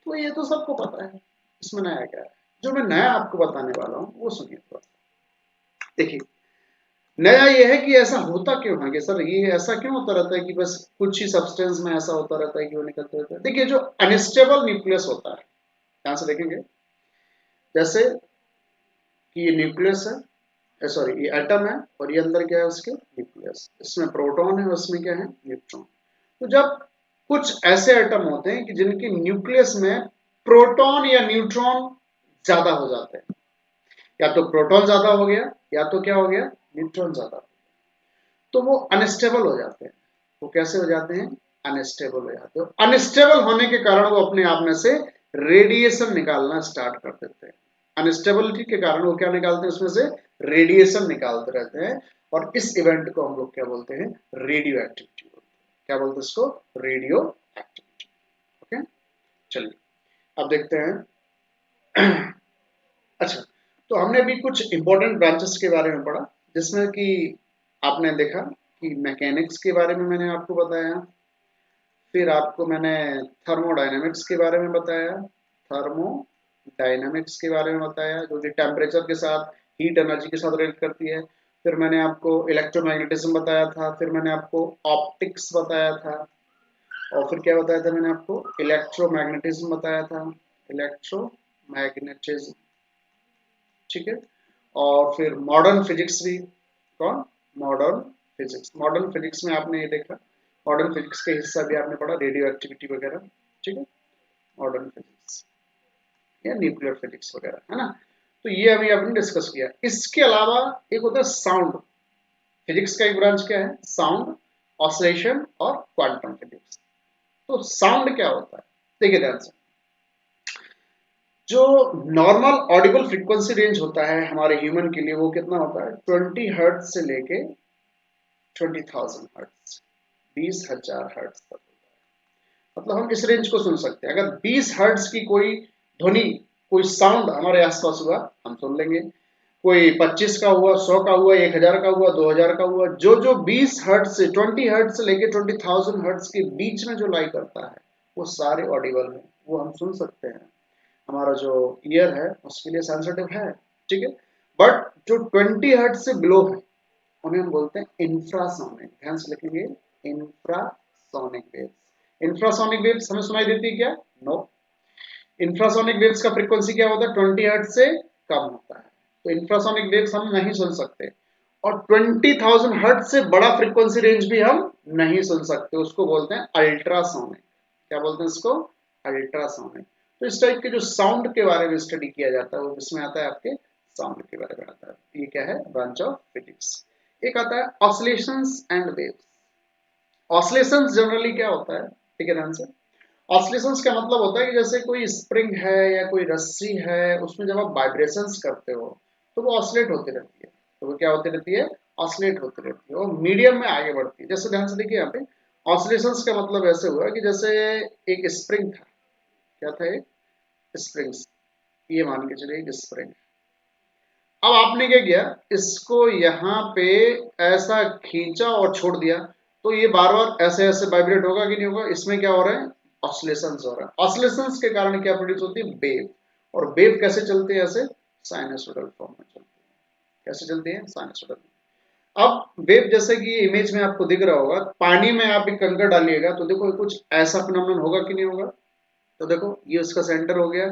तो ये तो सबको पता है, इसमें नया क्या है। जो मैं नया आपको बताने वाला हूँ वो सुनिए थोड़ा सा। देखिए, नया ये है कि ऐसा होता क्यों है, कि सर ये ऐसा क्यों होता रहता है कि बस कुछ ही सब्सटेंस में ऐसा होता रहता है कि वो निकलते रहता है। देखिए, जो अनस्टेबल न्यूक्लियस होता है, ध्यान से देखेंगे, जैसे कि ये न्यूक्लियस है, सॉरी ये एटम है, और ये अंदर क्या है उसके, न्यूक्लियस, इसमें प्रोटॉन है, उसमें क्या है, न्यूट्रॉन। तो जब कुछ ऐसे एटम होते हैं कि जिनके न्यूक्लियस में प्रोटॉन या न्यूट्रॉन ज्यादा हो जाते हैं, या तो प्रोटॉन ज्यादा हो गया, या तो क्या हो गया, न्यूट्रॉन ज्यादा हो गया, तो वो अनस्टेबल हो जाते हैं। वो कैसे हो जाते हैं, अनस्टेबल हो जाते हैं। अनस्टेबल होने के कारण वो अपने आप में से रेडिएशन निकालना स्टार्ट कर देते हैं। अनस्टेबिलिटी के कारण वो क्या निकालते हैं, उसमें से रेडिएशन निकालते रहते हैं। और इस इवेंट को हम लोग क्या बोलते हैं, रेडियो एक्टिविटी बोलते हैं। क्या बोलते हैं इसको, रेडियो एक्टिविटी। ओके, चलिए अब देखते हैं। अच्छा, तो हमने अभी कुछ इंपॉर्टेंट ब्रांचेस के बारे में पढ़ा, जिसमें कि आपने देखा कि मैकेनिक्स के बारे में मैंने आपको बताया, फिर आपको मैंने थर्मोडायनेमिक्स के बारे में बताया, थर्मोडायनेमिक्स के बारे में बताया जो कि टेम्परेचर के साथ, हीट एनर्जी के साथ रिलेट करती है। फिर मैंने आपको इलेक्ट्रोमैग्नेटिज्म बताया था, फिर मैंने आपको ऑप्टिक्स बताया था, और फिर क्या बताया था मैंने आपको, इलेक्ट्रोमैग्नेटिज्म बताया था, इलेक्ट्रोमैग्नेटिज्म, ठीक है। और फिर मॉडर्न फिजिक्स भी, कौन, मॉडर्न फिजिक्स। मॉडर्न फिजिक्स में आपने ये देखा, मॉडर्न फिजिक्स के हिस्सा भी आपने पढ़ा, रेडियो एक्टिविटी वगैरह, ठीक है, मॉडर्न फिजिक्स या न्यूक्लियर फिजिक्स वगैरह, है ना। तो ये अभी आपने डिस्कस किया। इसके अलावा एक होता है साउंड फिजिक्स का, एक ब्रांच क्या है, साउंड, ऑसिलेशन और क्वांटम फिजिक्स। तो साउंड क्या होता है, देखिए ध्यान से, जो नॉर्मल ऑडिबल फ्रीक्वेंसी रेंज होता है हमारे ह्यूमन के लिए, वो कितना होता है, 20 हर्ट्ज से लेके 20,000 हर्ट्ज, 20,000 हर्ट्ज तक होता है। मतलब हम इस रेंज को सुन सकते हैं। अगर 20 हर्ट्ज की कोई ध्वनि, कोई साउंड हमारे आसपास हुआ, हम सुन लेंगे। कोई 25 का हुआ, 100 का हुआ, 1000 का हुआ, 2000 का हुआ, जो जो 20 हर्ट्ज से 20 हर्ट्ज से लेके 20,000 हर्ट्ज के बीच में जो लाई करता है वो सारे ऑडिबल है, वो हम सुन सकते हैं। हमारा जो ईयर है उसके लिए सेंसिटिव है, ठीक है। बट जो 20 हर्ट्ज से बिलो है उन्हें हम बोलते हैं इंफ्रासोनिक। ध्यान से लिखेंगे, इंफ्रासोनिक वेव्स। इंफ्रासोनिक वेव्स हमें सुनाई देती है क्या? नो। इंफ्रासोनिक वेव्स का फ्रीक्वेंसी क्या होता है? 20 हर्ट्ज से कम होता है, तो इंफ्रासोनिक वेव्स हम नहीं सुन सकते। और 20,000 हर्ट्ज से बड़ा फ्रीक्वेंसी रेंज भी हम नहीं सुन सकते, उसको बोलते हैं अल्ट्रासोनिक। क्या बोलते हैं इसको? अल्ट्रासोनिक। तो इस टाइप के जो साउंड के बारे में स्टडी किया जाता है वो किसमें आता है? आपके साउंड के बारे में आता है। ये क्या है? Branch of physics. एक आता है oscillations and waves. Oscillations generally क्या होता है? ठीक है, ध्यान से। ऑसिलेशंस का मतलब होता है कि जैसे कोई स्प्रिंग है या कोई रस्सी है, उसमें जब आप वाइब्रेशंस करते हो तो वो ऑसिलेट होती रहती है। तो वो क्या होती रहती है? ऑसिलेट होती रहती है, वो मीडियम में आगे बढ़ती है। जैसे ध्यान से देखिए यहाँ पे, ऑसिलेशंस का मतलब ऐसे हुआ कि जैसे एक स्प्रिंग था। क्या था? एक स्प्रिंग्स, ये मान के चलिए एक स्प्रिंग। अब आपने क्या किया, इसको यहाँ पे ऐसा खींचा और छोड़ दिया, तो ये बार बार ऐसे ऐसे वाइब्रेट होगा कि नहीं होगा? इसमें क्या हो रहा है? ऑसिलेशंस हो रहा है। ऑसिलेशंस के कारण क्या प्रोड्यूस होती है? वेव। और वेव कैसे चलती है? ऐसे साइनसोइडल फॉर्म में चलती है। कैसे चलती है? साइनसोइडल। अब वेव जैसे कि इमेज में आपको दिख रहा होगा, पानी में आप एक कंकड़ डालिएगा तो देखो कुछ ऐसा फिनोमेनन होगा कि नहीं होगा? तो देखो ये उसका सेंटर हो गया,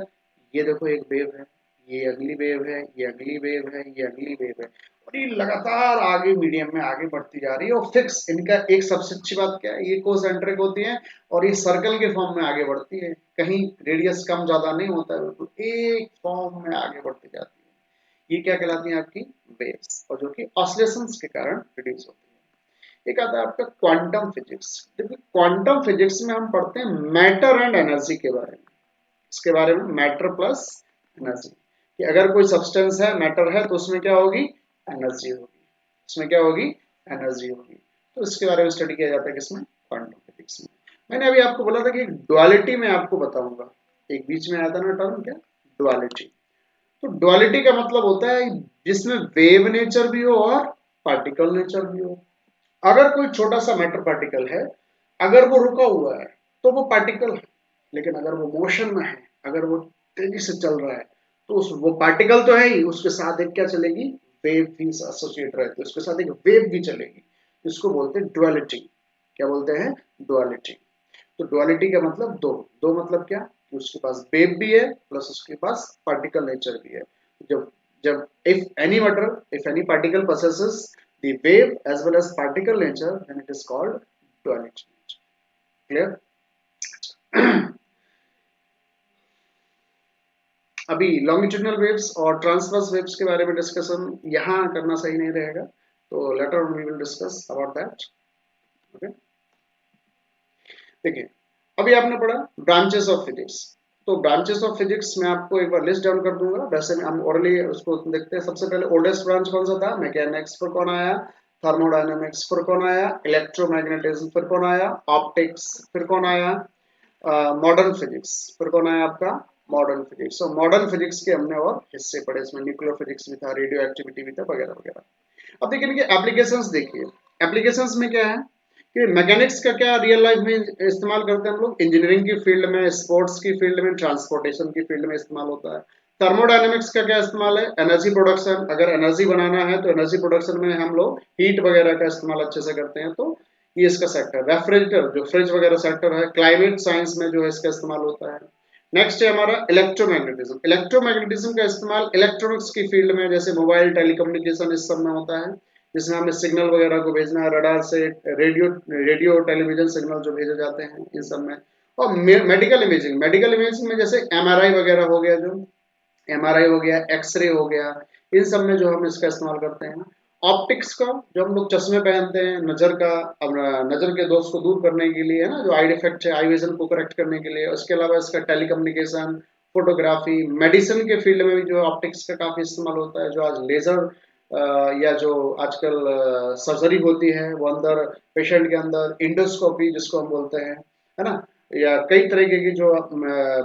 ये देखो एक वेव है, ये अगली वेव है, ये अगली वेव है, ये अगली वेव है, और ये लगातार आगे मीडियम में आगे बढ़ती जा रही है। और फिक्स इनका एक सबसे अच्छी बात क्या है, ये कोसेंट्रिक होती है और ये सर्कल के फॉर्म में आगे बढ़ती है, कहीं रेडियस कम ज्यादा नहीं होता है, बिल्कुल एक फॉर्म में आगे बढ़ती जाती है। ये क्या कहलाती है? आपकी वेव्स, और जो कि ऑसिलेशंस के कारण प्रोड्यूस होती है। एक आता है आपका क्वांटम फिजिक्स। देखिए क्वांटम फिजिक्स में हम पढ़ते हैं मैटर एंड एनर्जी के बारे में। इसके बारे में, मैटर प्लस एनर्जी, कि अगर कोई सब्सटेंस है, मैटर है, तो उसमें क्या होगी? एनर्जी होगी। उसमें क्या होगी? एनर्जी होगी। तो इसके बारे में स्टडी किया जाता है किसमें? क्वांटम फिजिक्स में। मैंने अभी आपको बोला था कि डुअलिटी में आपको बताऊंगा, एक बीच में आया था ना टर्म, क्या? डुअलिटी। तो डुअलिटी का मतलब होता है जिसमें वेव नेचर भी हो और पार्टिकल नेचर भी हो। अगर कोई छोटा सा मैटर पार्टिकल है, अगर वो रुका हुआ है तो वो पार्टिकल है, लेकिन अगर वो मोशन में है, अगर वो तेजी से चल रहा है, तो उस वो पार्टिकल तो है ही, उसके साथ एक क्या चलेगी? वेव भी एसोसिएट रहती है, उसके साथ एक वेव भी चलेगी। इसको बोलते हैं डुअलिटी। क्या बोलते हैं? डुअलिटी। तो डुअलिटी का मतलब दो। दो मतलब क्या? कि उसके पास वेव भी है प्लस उसके पास पार्टिकल नेचर भी है। जब जब if any matter, if any particle possesses the wave as well as particle nature, then it is called duality. Clear? अभी लॉन्गिट्यूडिनल वेव्स और ट्रांसवर्स वेव्स के बारे में डिस्कशन यहाँ करना सही नहीं रहेगा, तो later on we will discuss about that. Okay, देखिए अभी आपने पढ़ा ब्रांचेस ऑफ फिजिक्स। तो ब्रांचेस ऑफ फिजिक्स मैं आपको एक बार लिस्ट डाउन कर दूंगा, वैसे में हम ओरली उसको देखते हैं। सबसे पहले ओल्डेस्ट ब्रांच कौन सा था? मैकेनिक्स। फिर कौन आया? थर्मोडायनेमिक्स। फिर कौन आया? इलेक्ट्रोमैग्नेटिज्म। फिर कौन आया? ऑप्टिक्स। फिर कौन आया? Modern physics. फिर कौन आया आपका? Modern physics. तो मॉडर्न फिजिक्स के हमने और हिस्से पढ़े, इसमें न्यूक्लियर फिजिक्स भी था, रेडियो एक्टिविटी भी था, वगैरह वगैरह। अब देखिए इनके एप्लीकेशंस देखिए। एप्लीकेशंस में क्या है कि मैकेनिक्स का क्या रियल लाइफ में इस्तेमाल करते हैं हम लोग? इंजीनियरिंग की फील्ड में, स्पोर्ट्स की फील्ड में, ट्रांसपोर्टेशन की फील्ड में इस्तेमाल होता है। थर्मोडायनेमिक्स का क्या इस्तेमाल है? एनर्जी प्रोडक्शन, अगर एनर्जी बनाना है तो एनर्जी प्रोडक्शन में हम लोग हीट वगैरह का इस्तेमाल अच्छे से करते हैं, तो ये इसका सेक्टर। रेफ्रिजरेटर जो फ्रिज वगैरह सेक्टर है, क्लाइमेट साइंस में जो है इसका इस्तेमाल होता है। नेक्स्ट है हमारा इलेक्ट्रोमैग्नेटिज्म। इलेक्ट्रोमैग्नेटिज्म का इस्तेमाल इलेक्ट्रॉनिक्स की फील्ड में, जैसे मोबाइल, टेलीकम्युनिकेशन, इस सब में होता है, जिसमें हमें सिग्नल वगैरह को भेजना है, रडार से रेडियो रेडियो टेलीविजन सिग्नल जो भेजे जाते हैं, इन सब में। और मेडिकल इमेजिंग, मेडिकल इमेजिंग में जैसे एमआरआई वगैरह हो गया, जो एमआरआई हो गया, एक्सरे हो गया, इन सब में जो हम इसका इस्तेमाल करते हैं। ऑप्टिक्स का, जो हम लोग चश्मे पहनते हैं नजर का, अब नजर के दोष को दूर करने के लिए है ना, जो आई डिफेक्ट है, आई विजन को करेक्ट करने के लिए। उसके अलावा इसका टेलीकम्युनिकेशन, फोटोग्राफी, मेडिसिन के फील्ड में भी जो ऑप्टिक्स का काफी इस्तेमाल होता है। जो आज लेजर या जो आजकल सर्जरी होती है वो अंदर पेशेंट के अंदर इंडोस्कोपी जिसको हम बोलते हैं, है ना, या कई तरीके की जो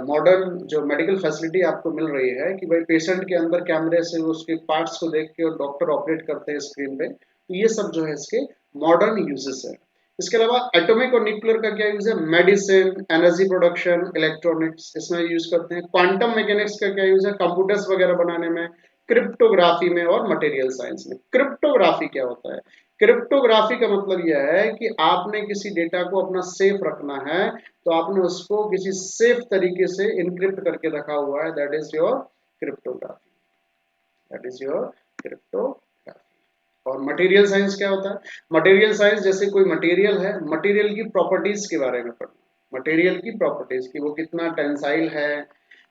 मॉडर्न जो मेडिकल फैसिलिटी आपको मिल रही है कि भाई पेशेंट के अंदर कैमरे से उसके पार्ट्स को देख के और डॉक्टर ऑपरेट करते हैं स्क्रीन पे, तो ये सब जो है इसके मॉडर्न यूजेस है। इसके अलावा एटॉमिक और न्यूक्लियर का क्या यूज है? मेडिसिन, एनर्जी प्रोडक्शन, इलेक्ट्रॉनिक्स इसमें यूज करते हैं। क्वांटम मैकेनिक्स का क्या यूज है? कंप्यूटर्स वगैरह बनाने में, क्रिप्टोग्राफी में और मटेरियल साइंस में। क्रिप्टोग्राफी क्या होता है? क्रिप्टोग्राफी का मतलब यह है कि आपने किसी डेटा को अपना सेफ रखना है, तो आपने उसको किसी सेफ तरीके से इनक्रिप्ट करके रखा हुआ है, that is your cryptography, that is your cryptography. और मटेरियल साइंस क्या होता है? मटेरियल साइंस जैसे कोई मटेरियल है, मटेरियल की प्रॉपर्टीज के बारे में पढ़ना। मटेरियल की प्रॉपर्टीज की वो कितना टेंसाइल है,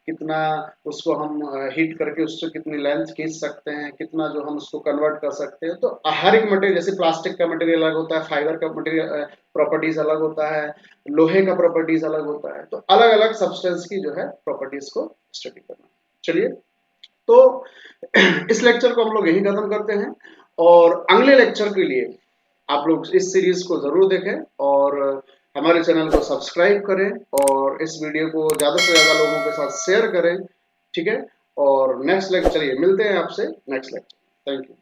कितना उसको हम हीट करके उससे कितनी लेंथ खींच सकते हैं, कितना जो हम उसको कन्वर्ट कर सकते हैं। तो हर एक मटेरियल, जैसे प्लास्टिक का मटेरियल अलग होता है, फाइबर का मटेरियल प्रॉपर्टीज अलग होता है, लोहे का प्रॉपर्टीज अलग होता है, तो अलग अलग सब्सटेंस की जो है प्रॉपर्टीज को स्टडी करना। चलिए, तो इस लेक्चर को हम लोग यही खत्म करते हैं, और अगले लेक्चर के लिए आप लोग इस सीरीज को जरूर देखें और हमारे चैनल को सब्सक्राइब करें और इस वीडियो को ज़्यादा से ज़्यादा लोगों के साथ शेयर करें। ठीक है, और नेक्स्ट लेक्चर, चलिए मिलते हैं आपसे नेक्स्ट लेक्चर। Thank you.